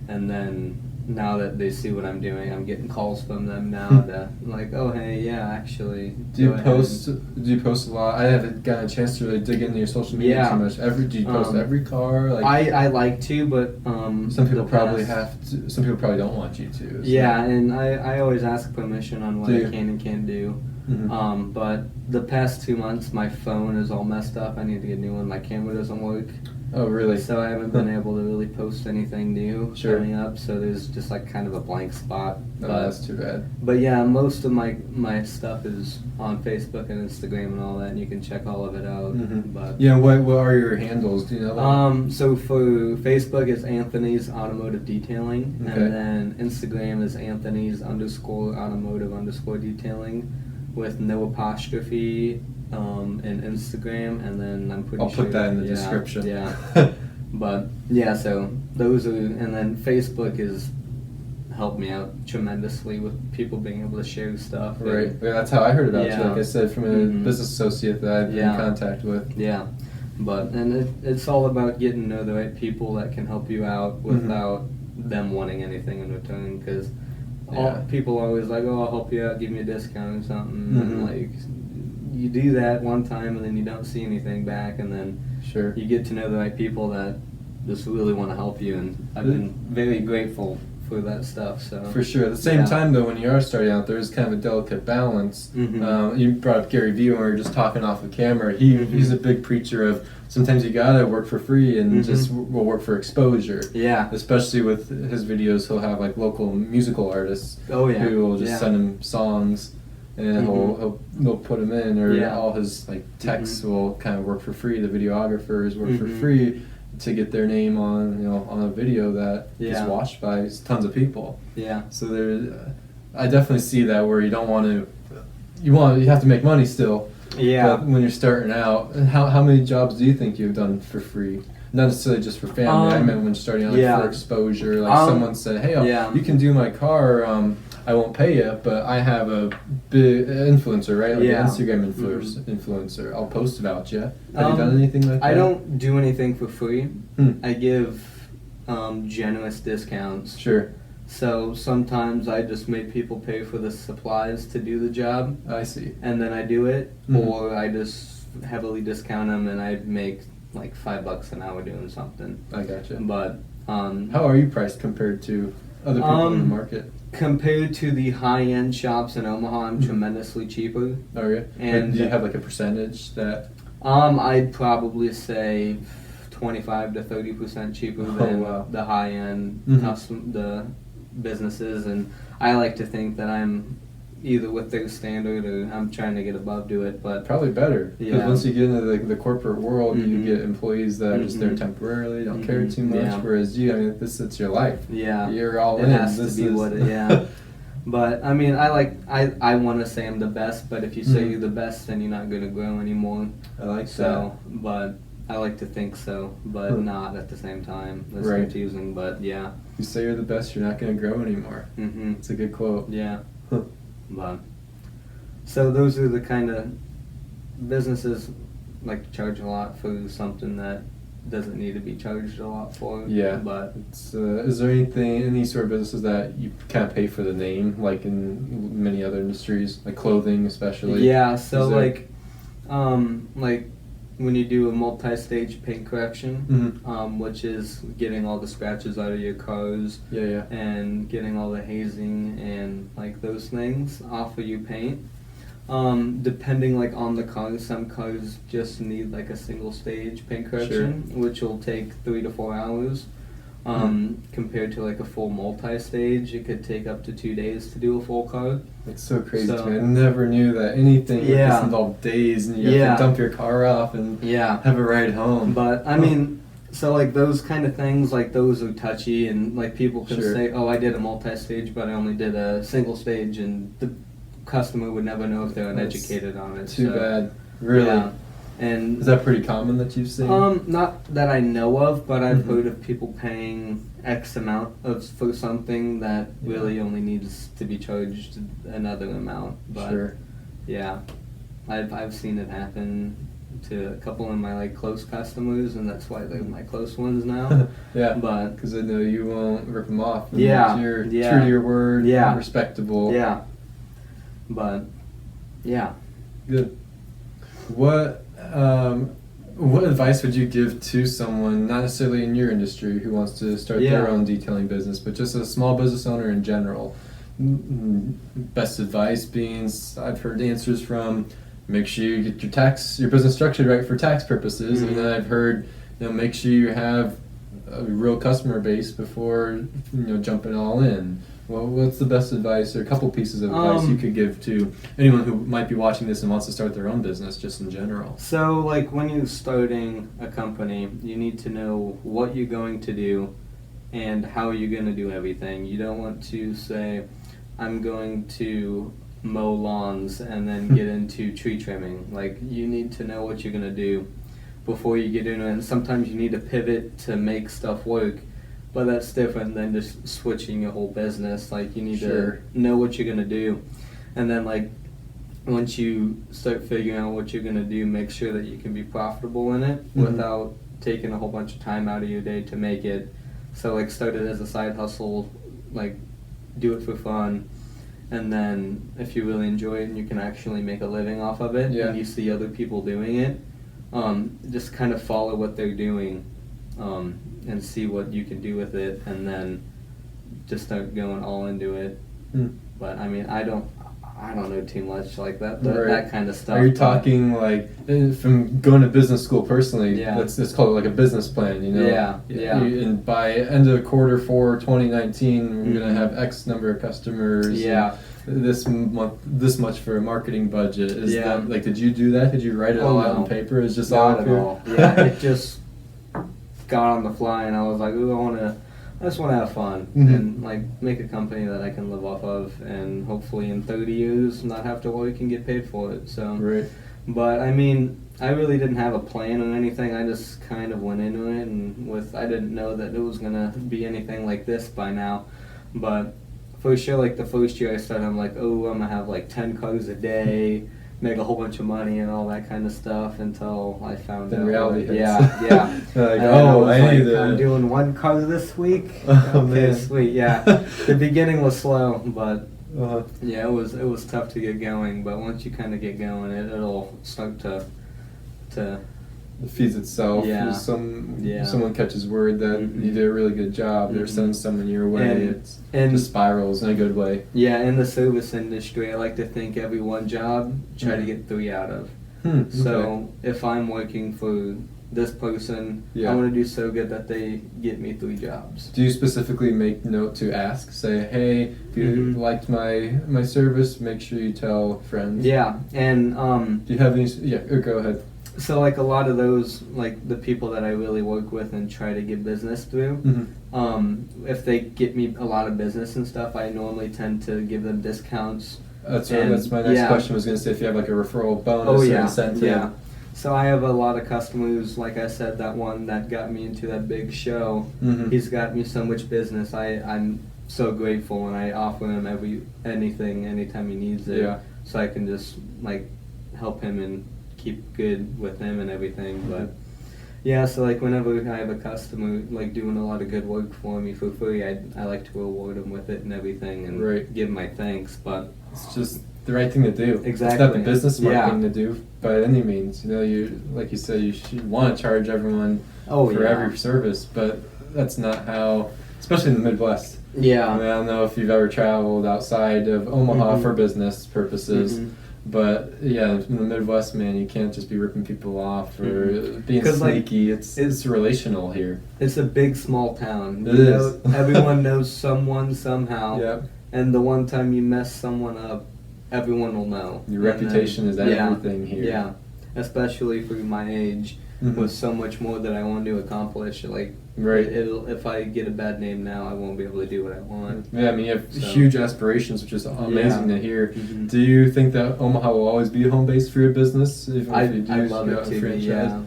And then now that they see what I'm doing, I'm getting calls from them now to like, oh hey, yeah, actually. Do you post? Do you post a lot? I haven't gotten a chance to really dig into your social media too much. Do you post every car? Like I like to, but some people probably have to. Some people probably don't want you to. So. Yeah, and I always ask permission on what I can and can't do. Mm-hmm. But the past 2 months, my phone is all messed up. I need to get a new one. My camera doesn't work. Oh, really? So I haven't been able to really post anything new Sure. up. So there's just like kind of a blank spot. Oh, that's too bad. But yeah, most of my stuff is on Facebook and Instagram and all that, and you can check all of it out. Mm-hmm. But yeah, what are your handles? Do you know that? So for Facebook it's Anthony's Automotive Detailing, Okay. and then Instagram is Anthony's _automotive _detailing with no apostrophe in Instagram, and then I'm pretty I'll sure put that in the description. Yeah. But yeah, so those are, and then Facebook has helped me out tremendously with people being able to share stuff. Right. Yeah, that's how I heard about you. Yeah. Like I said, from a business associate that I've been in contact with. Yeah. But it's all about getting to know the right people that can help you out without them wanting anything in return, because people are always like, oh, I'll help you out, give me a discount or something. And like, you do that one time and then you don't see anything back, and then you get to know the right people that just really want to help you, and I've been very grateful for that stuff. So for sure. At the same time, though, when you are starting out, there is kind of a delicate balance. You brought up Gary Vee when we were just talking off the camera. He's a big preacher of sometimes you gotta work for free and just will work for exposure. Yeah. Especially with his videos, he'll have like local musical artists who will just send him songs, and he'll put them in, or all his like texts will kind of work for free. The videographers work for free to get their name on on a video that gets watched by tons of people. Yeah. So I definitely see that where you don't want to. You have to make money still. Yeah. But when you're starting out, how many jobs do you think you've done for free? Not necessarily just for family. I meant when starting out, for exposure. Like someone said, "Hey, you can do my car. I won't pay you, but I have a big influencer, right? Like an Instagram influencer. I'll post about you." Have you done anything like that? I don't do anything for free. I give generous discounts. Sure. So sometimes I just make people pay for the supplies to do the job. I see. And then I do it, or I just heavily discount them and I make like $5 an hour doing something. I gotcha. But how are you priced compared to other people in the market? Compared to the high-end shops in Omaha, I'm tremendously cheaper. Oh yeah. And do you have like a percentage that? I'd probably say 25 to 30% cheaper than the high-end the businesses, and I like to think that I'm either with their standard or I'm trying to get above to it, but probably better, because once you get into the corporate world, you get employees that are just there temporarily, don't care too much, whereas you, I mean, it's your life. Yeah, you're all in. It has to be what it, But I mean, I want to say I'm the best, but if you say you're the best, then you're not going to grow anymore. I like so, but I like to think so, but not at the same time. That's confusing, but yeah. You say you're the best, you're not going to grow anymore. It's a good quote. Yeah. But so those are the kind of businesses like to charge a lot for something that doesn't need to be charged a lot for. Yeah. But it's, is there any sort of businesses that you kind of pay for the name, like in many other industries, like clothing especially? Yeah. So like when you do a multi-stage paint correction, which is getting all the scratches out of your cars, and getting all the hazing and like those things off of your paint. Depending like on the car, some cars just need like a single stage paint correction, which will take 3 to 4 hours. Compared to like a full multi-stage, it could take up to 2 days to do a full car. It's so crazy to me. I never knew that anything like this involved days, and you have to dump your car off and have a ride home. But I mean, so like those kind of things, like those are touchy, and like people can say, "Oh, I did a multi-stage, but I only did a single stage," and the customer would never know if they're uneducated on it. Too bad, really. Yeah. And is that pretty common that you've seen? Not that I know of, but I've heard of people paying X amount for something that really only needs to be charged another amount. But yeah, I've seen it happen to a couple of my like close customers, and that's why they're my close ones now. Yeah, But because I know you won't rip them off. And Yeah, you're yeah. true to your word. Yeah. Respectable. yeah, but yeah. Good. What what advice would you give to someone, not necessarily in your industry, who wants to start Yeah. their own detailing business, but just a small business owner in general? Best advice being, I've heard answers from, make sure you get your business structured right for tax purposes, and then I've heard, make sure you have a real customer base before jumping all in. Well, what's the best advice, or a couple pieces of advice you could give to anyone who might be watching this and wants to start their own business, just in general? So, like, when you're starting a company, you need to know what you're going to do and how you're going to do everything. You don't want to say, I'm going to mow lawns and then get into tree trimming. Like, you need to know what you're going to do before you get into it. And sometimes you need to pivot to make stuff work. But that's different than just switching your whole business. Like, you need to know what you're going to do. And then, like, once you start figuring out what you're going to do, make sure that you can be profitable in it without taking a whole bunch of time out of your day to make it. So, like, start it as a side hustle, like, do it for fun. And then if you really enjoy it and you can actually make a living off of it, and you see other people doing it, just kind of follow what they're doing. And see what you can do with it, and then just start going all into it. But I mean, I don't know too much like that that kind of stuff. Are you talking like from going to business school personally? Yeah. Let's call it like a business plan. Yeah. And by end of quarter 4, 2019, we're gonna have X number of customers. Yeah. This month, this much for a marketing budget. Is that, like, did you do that? Did you write it all out on paper? It's just all Not up at here? all. Yeah, it just got on the fly, and I was like, ooh, I just want to have fun and like make a company that I can live off of, and hopefully in 30 years not have to work and get paid for it. So, but I mean, I really didn't have a plan or anything. I just kind of went into it, and I didn't know that it was gonna be anything like this by now. But for sure, like the first year I started, I'm like, oh, I'm gonna have like 10 cars a day, make a whole bunch of money and all that kind of stuff, until I found out. Reality hits. Yeah. Like, I'm doing 1 car this week. Oh, okay, man. sweet. Yeah. The beginning was slow, but yeah, it was tough to get going. But once you kind of get going, it'll start to. It feeds itself. Yeah. Someone catches word that you did a really good job. They're sending someone your way. And it just spirals in a good way. Yeah, in the service industry, I like to think every one job, try to get 3 out of. So if I'm working for this person, I want to do so good that they get me 3 jobs. Do you specifically make note to ask? Say, hey, if you liked my service, make sure you tell friends. Yeah, and do you have any? Yeah, go ahead. So, like, a lot of those, like, the people that I really work with and try to get business through, if they get me a lot of business and stuff, I normally tend to give them discounts. That's right. That's my next question. I was going to say if you have, like, a referral bonus or incentive. Yeah. So I have a lot of customers, like I said, that one that got me into that big show, he's got me so much business. I'm so grateful, and I offer him anything anytime he needs it. Yeah. So I can just, like, help him and keep good with him and everything. But yeah, so like whenever I have a customer like doing a lot of good work for me for free, I like to reward them with it and everything, and give my thanks. But it's just the right thing to do. Exactly. It's not the business smart thing to do by any means. You like you said, you should want to charge everyone for every service, but that's not how, especially in the Midwest. Yeah. I mean, I don't know if you've ever traveled outside of Omaha for business purposes. But yeah, in the Midwest, man, you can't just be ripping people off or being sneaky. Like, it's relational here. It's a big, small town. It is. Everyone knows someone somehow. Yep. And the one time you mess someone up, everyone will know. Your reputation is everything here. Yeah, especially for my age, with so much more that I want to accomplish. Like, if I get a bad name now, I won't be able to do what I want. Yeah, I mean, you have huge aspirations, which is amazing to hear. Do you think that Omaha will always be a home base for your business? I'd love it to be, yeah.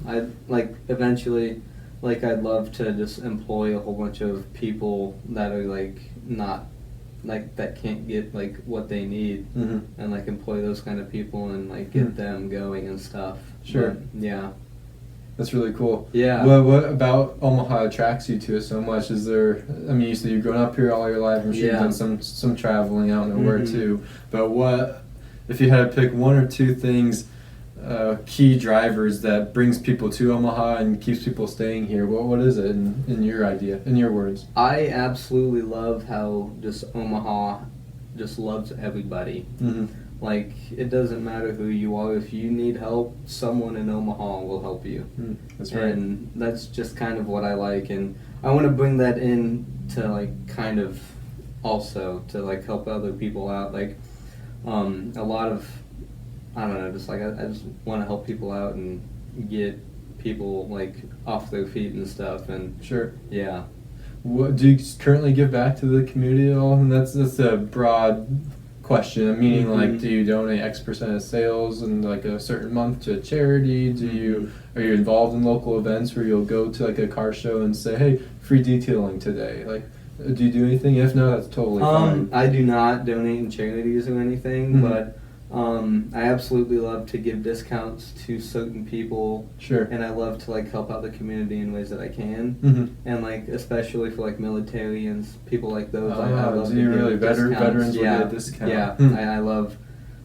I'd like eventually, like I'd love to just employ a whole bunch of people that are like not like that can't get like what they need, Mm-hmm. and like employ those kind of people and like get them going and stuff. Sure. But, yeah. That's really cool. Yeah. What about Omaha attracts you to it so much? Is there? I mean, you said you've grown up here all your life. I'm sure you've done some traveling. I don't know where to. But what if you had to pick one or two things, key drivers that brings people to Omaha and keeps people staying here? What is it in your idea, in your words? I absolutely love how just Omaha just loves everybody. Mm-hmm. Like, it doesn't matter who you are. If you need help, someone in Omaha will help you. That's right. And that's just kind of what I like. And I want to bring that in to, like, kind of also to, like, help other people out. Like, a lot of, I don't know, just, like, I just want to help people out and get people, like, off their feet and stuff. And, Sure. yeah. What, do you currently give back to the community at all? And that's a broad question, meaning like, do you donate X% of sales in like a certain month to a charity? Are you involved in local events where you'll go to like a car show and say, hey, free detailing today? Like, do you do anything? If not, that's totally fine. I do not donate in charities or anything, but I absolutely love to give discounts to certain people. Sure. And I love to like help out the community in ways that I can. And like especially for like military and people like those. I love do you to give really veterans will yeah. get a discount? Yeah. I love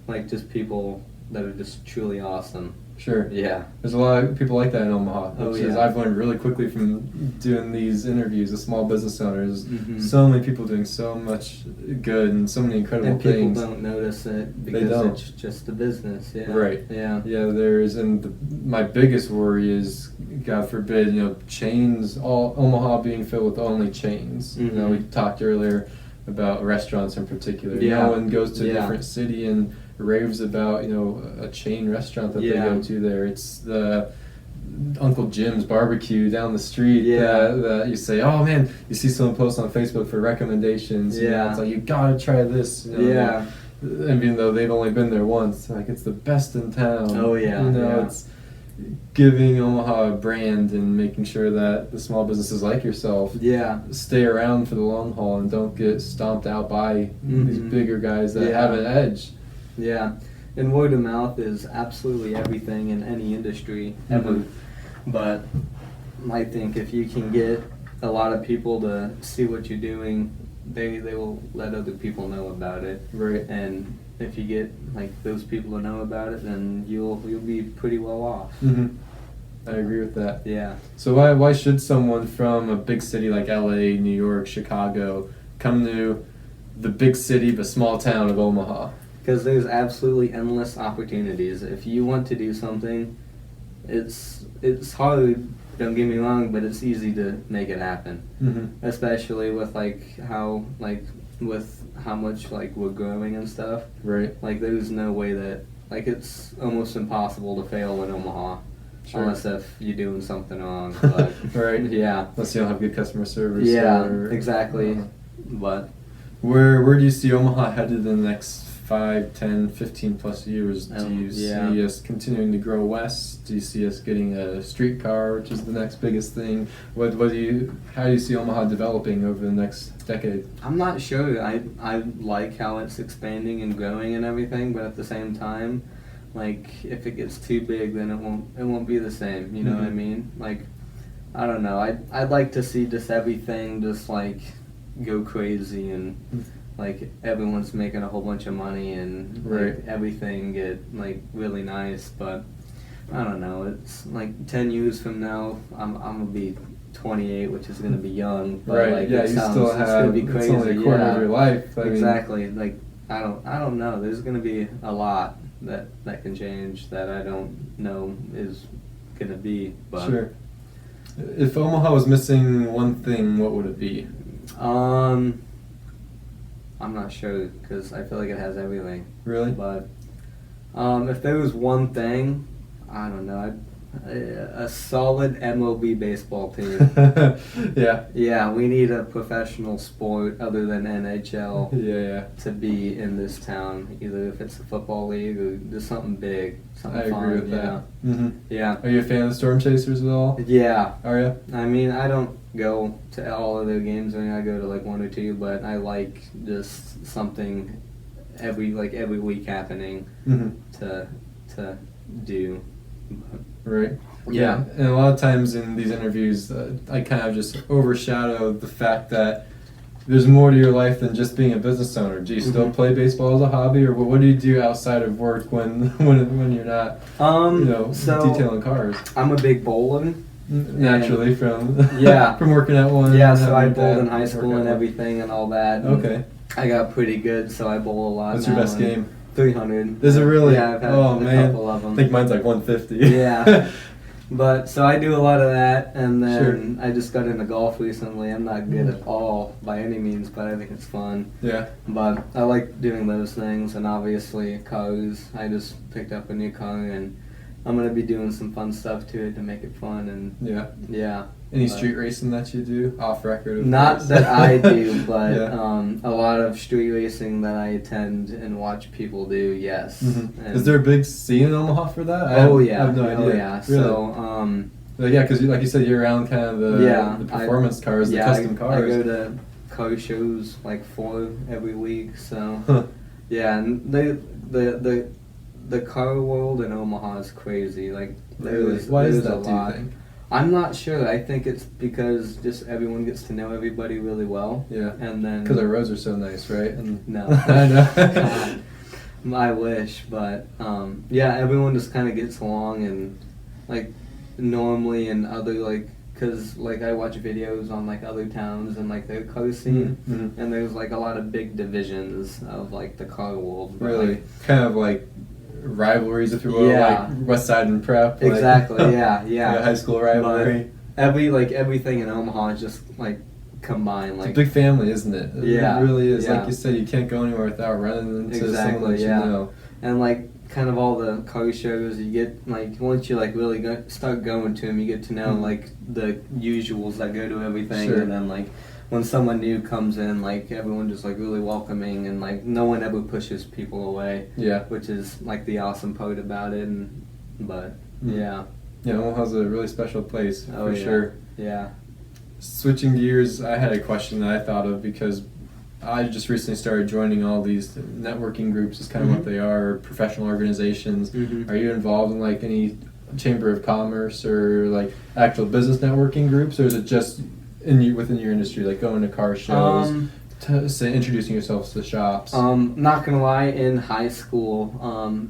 like just people that are just truly awesome. Sure. Yeah. There's a lot of people like that in Omaha. Oh, Which is, yeah. I've learned really quickly from doing these interviews with small business owners. Mhm. So many people doing so much good and so many incredible And people things. don't notice it They because don't. it's just a business. Yeah. Right. Yeah. Yeah, my biggest worry is, God forbid, chains, all Omaha being filled with only chains. Mhm. We talked earlier about restaurants in particular. Yeah. No one goes to a Yeah. different city and raves about, a chain restaurant that they Yeah. go to there. It's the Uncle Jim's barbecue down the street that you say, oh man, you see someone post on Facebook for recommendations. It's like, you gotta try this. Yeah. And even though they've only been there once, like, it's the best in town. Oh, yeah, yeah. It's giving Omaha a brand and making sure that the small businesses like yourself stay around for the long haul and don't get stomped out by these bigger guys that have an edge. Yeah, and word of mouth is absolutely everything in any industry ever. But I think if you can get a lot of people to see what you're doing, they will let other people know about it. Right. And if you get like those people to know about it, then you'll be pretty well off. I agree with that. Yeah. So why should someone from a big city like LA, New York, Chicago come to the big city but small town of Omaha? Because there's absolutely endless opportunities. If you want to do something, it's hard, don't get me wrong, but it's easy to make it happen. Especially with how much like we're growing and stuff. Right. Like there's no way that it's almost impossible to fail in Omaha. Sure. Unless if you're doing something wrong. But right. Yeah. Unless you don't have good customer service. Yeah, exactly. But where do you see Omaha headed in the next 5, 10, 15 plus years? Do you see us continuing to grow west? Do you see us getting a streetcar, which is the next biggest thing? How do you see Omaha developing over the next decade? I'm not sure. I like how it's expanding and growing and everything, but at the same time, like if it gets too big, then it won't be the same. You know what I mean? Like, I don't know. I'd like to see just everything just like go crazy and like everyone's making a whole bunch of money and like everything get like really nice. But I don't know. It's like 10 years from now, I'm gonna be 28, which is gonna be young. But like you still have. it's gonna be crazy. It's only a quarter of your life. Exactly. Like I don't know. There's gonna be a lot that can change that I don't know is gonna be. But sure. If Omaha was missing one thing, what would it be? I'm not sure because I feel like it has everything. Really? But if there was one thing, I don't know. a solid MLB baseball team. Yeah. Yeah, we need a professional sport other than NHL Yeah. to be in this town. Either if it's a football league or just something big, something I fun. agree with you that. know? Mm-hmm. Yeah. Are you a fan of the Storm Chasers at all? Yeah. Are you? I mean, I don't go to all of their games. I mean, I go to like one or two, but I like just something every week happening to do. Right. Yeah. And a lot of times in these interviews, I kind of just overshadow the fact that there's more to your life than just being a business owner. Do you still play baseball as a hobby, or what do you do outside of work when you're not, so detailing cars? I'm a big bowler. Naturally, from from working at one. Yeah, so I bowled in high school and everything and all that. And okay. I got pretty good, so I bowl a lot. What's now, your best game? 300. Is it really? Yeah, I've had a couple of them. I think mine's like 150. Yeah. But so I do a lot of that, and then I just got into golf recently. I'm not good at all by any means, but I think it's fun. Yeah. But I like doing those things, and obviously cars. I just picked up a new car, and I'm gonna be doing some fun stuff to it to make it fun. And yeah. Any street racing that you do off record? Of Not course. that I do, but Yeah. a lot of street racing that I attend and watch people do. Yes. Mm-hmm. And Is there a big scene in Omaha for that? I have no idea. Oh yeah. Really? So yeah, because like you said, you're around kind of the performance cars, the custom cars. I go to car shows like 4 every week. So yeah, and the car world in Omaha is crazy. Like Why is that? Do you think? I'm not sure. I think it's because just everyone gets to know everybody really well. Yeah. And then because our roads are so nice, right? And no, I know. I wish, but everyone just kind of gets along, and like normally in other because I watch videos on like other towns and like their car scene, and there's like a lot of big divisions of like the car world. Really, kind of like rivalries, if you will, like West Side and Prep. Exactly. Yeah. Like a high school rivalry. But everything in Omaha is just like combined. Like it's a big family, isn't it? Yeah. It really is. Yeah. Like you said, you can't go anywhere without running into someone that you know. And like kind of all the car shows you get, like once you like really start going to them, you get to know like the usuals that go to everything, and then like when someone new comes in, like everyone just like really welcoming, and like no one ever pushes people away. Yeah. Which is like the awesome part about it. Yeah, Omaha's a really special place for sure. Yeah. Switching gears, I had a question that I thought of because I just recently started joining all these networking groups. Is kind of what they are, professional organizations. Are you involved in like any chamber of commerce or like actual business networking groups, or is it just within your industry, like going to car shows, introducing yourselves to shops? Not gonna lie, in high school,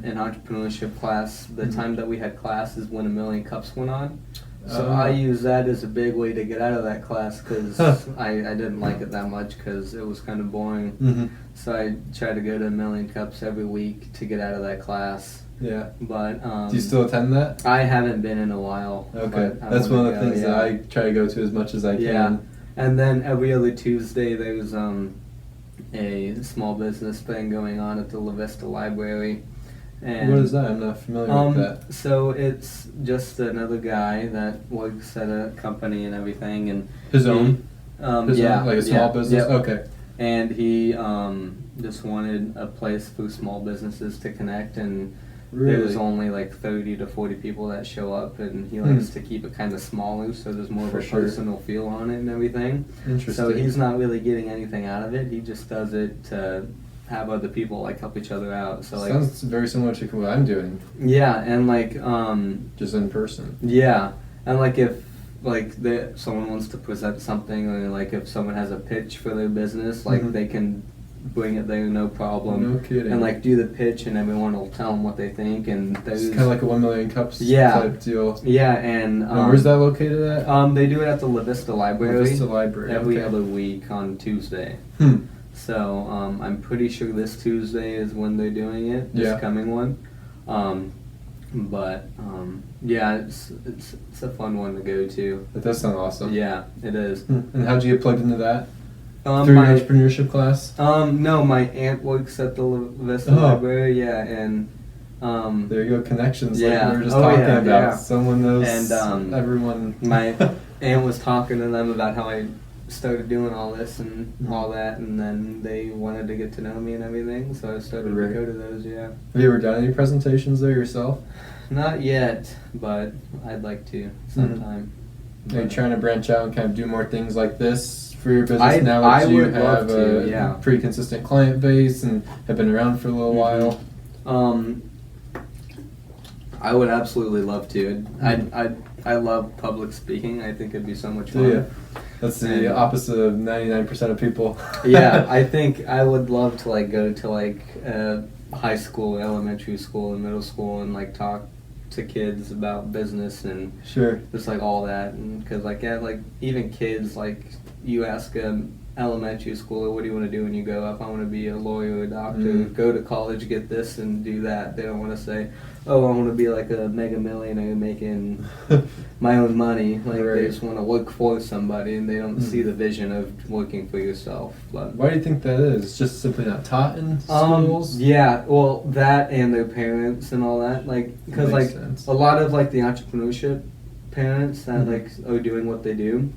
in entrepreneurship class, the time that we had class is when 1,000,000 Cups went on. So I use that as a big way to get out of that class because I didn't like it that much because it was kind of boring. So I try to go to 1,000,000 Cups every week to get out of that class. Yeah. But do you still attend that? I haven't been in a while. Okay. That's one of the things that I try to go to as much as I can. Yeah. And then every other Tuesday there's a small business thing going on at the La Vista Library. And what is that? I'm not familiar with that. So it's just another guy that works at a company and everything, and his own, own, like a small business. Yep. Okay. And he just wanted a place for small businesses to connect, and there's only like 30 to 40 people that show up, and he likes to keep it kind of smaller, so there's more of a personal feel on it and everything. Interesting. So he's not really getting anything out of it. He just does it to have other people like help each other out. So like sounds very similar to what I'm doing. Yeah, and like just in person. Yeah, and like if like someone wants to present something, or like if someone has a pitch for their business, like they can bring it there, no problem. No kidding. And like do the pitch, and everyone will tell them what they think, and it's kind of like a 1,000,000 Cups type deal. Yeah, and where's that located at? They do it at the La Vista Library. La Vista Library. Every other week on Tuesday. So I'm pretty sure this Tuesday is when they're doing it. This coming one. Yeah, it's a fun one to go to. That does sound awesome. Yeah, it is. And how'd you get plugged into that? Through your entrepreneurship class? No, my aunt works at the La Vista Library. Yeah, and There you go, connections. Yeah. Like we were just Oh, talking yeah, about. yeah. Someone knows And, everyone. my aunt was talking to them about how I started doing all this and all that, and then they wanted to get to know me and everything, so I started Right. to go to those. Yeah. Have you ever done any presentations there yourself? Not yet, but I'd like to sometime. Are you trying to branch out and kind of do more things like this for your business I now that you would love have to, a yeah. pretty consistent client base and have been around for a little while? I would absolutely love to. I love public speaking. I think it'd be so much fun. Yeah. That's the opposite of 99% of people. Yeah, I think I would love to like go to like high school, elementary school, and middle school, and like talk to kids about business and Sure. just like all that. And because like even kids, like you ask elementary schooler, what do you want to do when you grow up? I want to be a lawyer, a doctor, go to college, get this and do that. They don't want to say, oh, I want to be like a mega millionaire making my own money. Like Right. they just want to work for somebody, and they don't see the vision of working for yourself. But Why do you think that is? It's just simply not taught in schools? yeah, well, that and their parents and all that, like because like Makes sense. a lot of like the entrepreneurship parents that like are doing what they do.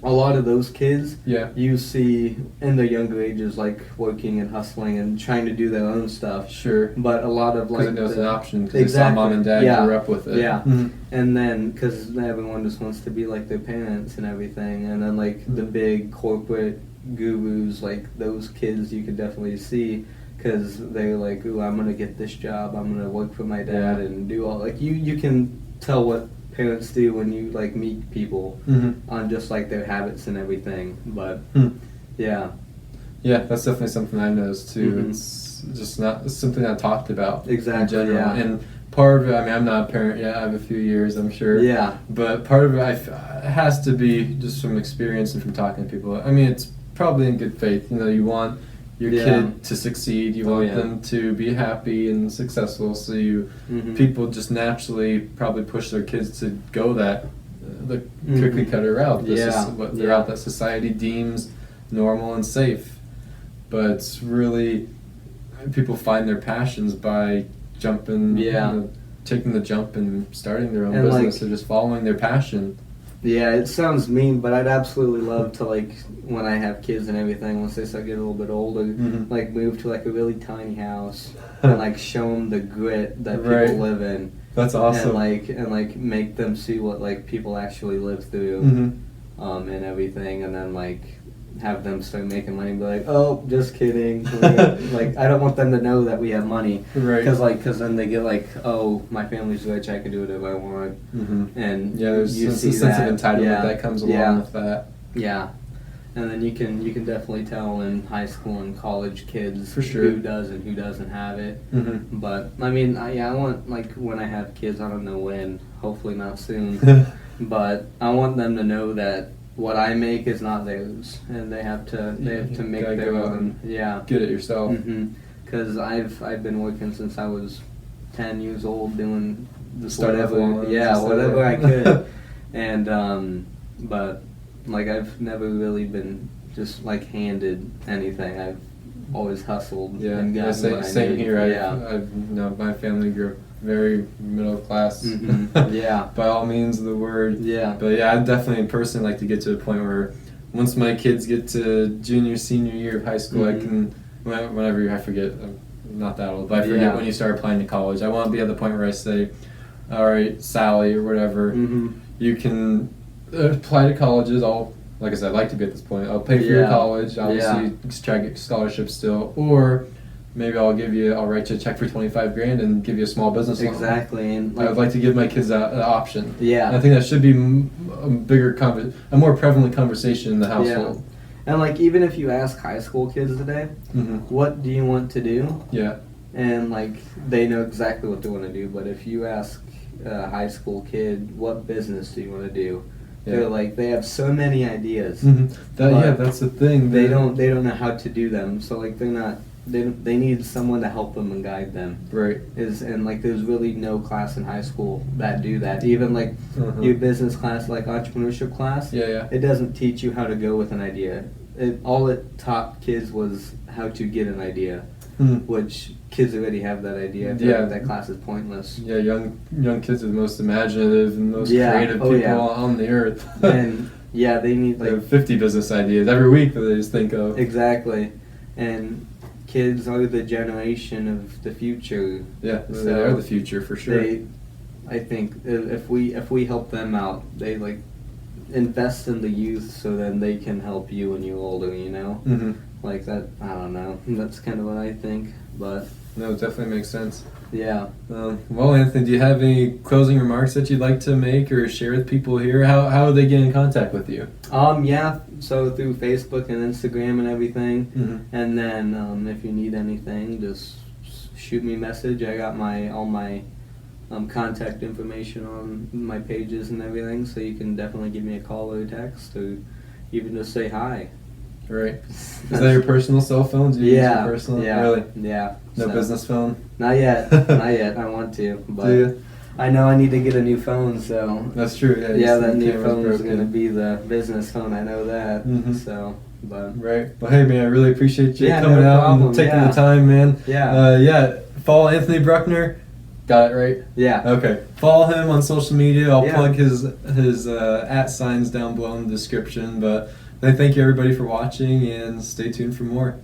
A lot of those kids Yeah. you see in their younger ages like working and hustling and trying to do their own stuff. Sure. But a lot of Because like it knows the- an option. Because they saw mom and dad Yeah. grew up with it. Yeah. Mhm. And then, because everyone just wants to be like their parents and everything, and then like the big corporate gurus, like those kids, you can definitely see, because they're like, "Ooh, I'm gonna get this job. I'm gonna work for my dad Yeah. and do all." Like you can tell what parents do when you like meet people Mhm. on just like their habits and everything. But Hmm. yeah, Yeah, that's definitely something I noticed too. Mhm. It's just not it's simply not talked about Exactly, in general. yeah. And part of it, I mean, I'm not a parent yet. I have a few years, I'm sure. yeah, But part of it it has to be just from experience and from talking to people. I mean, it's probably in good faith. You know, you want your Yeah. kid to succeed. You Oh, want yeah. them to be happy and successful. So Mhm. people just naturally probably push their kids to go that the Mhm. cookie cutter route. This Yeah. is what the Yeah. route that society deems normal and safe. But it's really people find their passions by jumping, Yeah. taking the jump and starting their own And, business like- or just following their passion. Yeah, it sounds mean, but I'd absolutely love to, like, when I have kids and everything, once they start getting a little bit older, Mhm. like, move to, like, a really tiny house and, like, show them the grit that people Right. live in. That's awesome. And, like, make them see what, like, people actually live through, Mhm. and everything, and then, like, have them start making money and be like, oh, just kidding. Like, I don't want them to know that we have money. Right. Because then they get like, oh, my family's rich, I can do whatever I want. Mhm. And Yeah, there's you a see sense that. of entitlement Yeah. that comes along Yeah. with that. Yeah, and then you can definitely tell in high school and college kids For sure. who does and who doesn't have it. Mhm. But I mean, I want, like, when I have kids, I don't know when, hopefully not soon, but I want them to know that what I make is not theirs, and they have to You make gotta their go out own. and Yeah. Get it yourself. Because I've been working since I was 10 years old doing just Starting with whatever, lawns, yeah, just like whatever that. I could, and but like I've never really been just like handed anything. I've always hustled Yeah, and gotten same, what I same need. here. Yeah. I've my family grew up very middle class. Mhm. Yeah. By all means of the word. Yeah. But yeah, I definitely personally like to get to a point where once my kids get to junior, senior year of high school, I Mhm. can, whenever, I forget, I'm not that old, but I forget Yeah. when you start applying to college. I want to be at the point where I say, all right, Sally or whatever, Mhm. you can apply to colleges. Like I said, I'd like to be at this point. I'll pay for your Yeah. college, obviously, Yeah. just try to get scholarships still, or maybe I'll write you a check for 25 grand and give you a small business loan. Exactly, and I would like to give my kids that option. Yeah. And I think that should be a more prevalent conversation in the household. And like even if you ask high school kids today, Mm-hmm. what do you want to do? Yeah. And like they know exactly what they want to do. But if you ask a high school kid, what business do you want to do? Yeah. They're like they have so many ideas. Mm-hmm. But That's the thing. They don't know how to do them. So like they need someone to help them and guide them. Right. And like there's really no class in high school that do that. Even like Mhm. your business class, like entrepreneurship class. Yeah. It doesn't teach you how to go with an idea. All it taught kids was how to get an idea, Mm. which kids already have that idea. I feel Yeah. like that class is pointless. Yeah, young kids are the most imaginative and most Yeah. creative Oh, people yeah. on the earth. And yeah, they need They like have 50 business ideas every week that they just think of. exactly, and kids are the generation of the future. Yeah, So they are the future for sure. I think if we help them out, they like invest in the youth, so then they can help you when you're older. You know, Mm-hmm. like that. I don't know. That's kind of what I think. But No, it definitely makes sense. yeah. Well, Anthony, do you have any closing remarks that you'd like to make or share with people here? How would they get in contact with you? Yeah. So through Facebook and Instagram and everything, Mm-hmm. and then if you need anything, just shoot me a message. I got all my contact information on my pages and everything, so you can definitely give me a call or a text, or even just say hi. Right. Is that your personal cell phone? Do you use your personal? Yeah, Really? yeah. No So- business phone? Not yet, not yet. I want to, but Do you? I know I need to get a new phone. So That's true. Yeah. yeah, you that said the new camera's phone is broken. gonna be the business phone. I know that. Mhm. So, but Right. Well, hey, man, I really appreciate you Yeah, coming no out problem, and taking yeah. the time, man. yeah, Yeah. Follow Anthony Bruckner. Got it right? yeah. Okay. Follow him on social media. I'll Yeah. plug his @ signs down below in the description. But thank you everybody for watching, and stay tuned for more.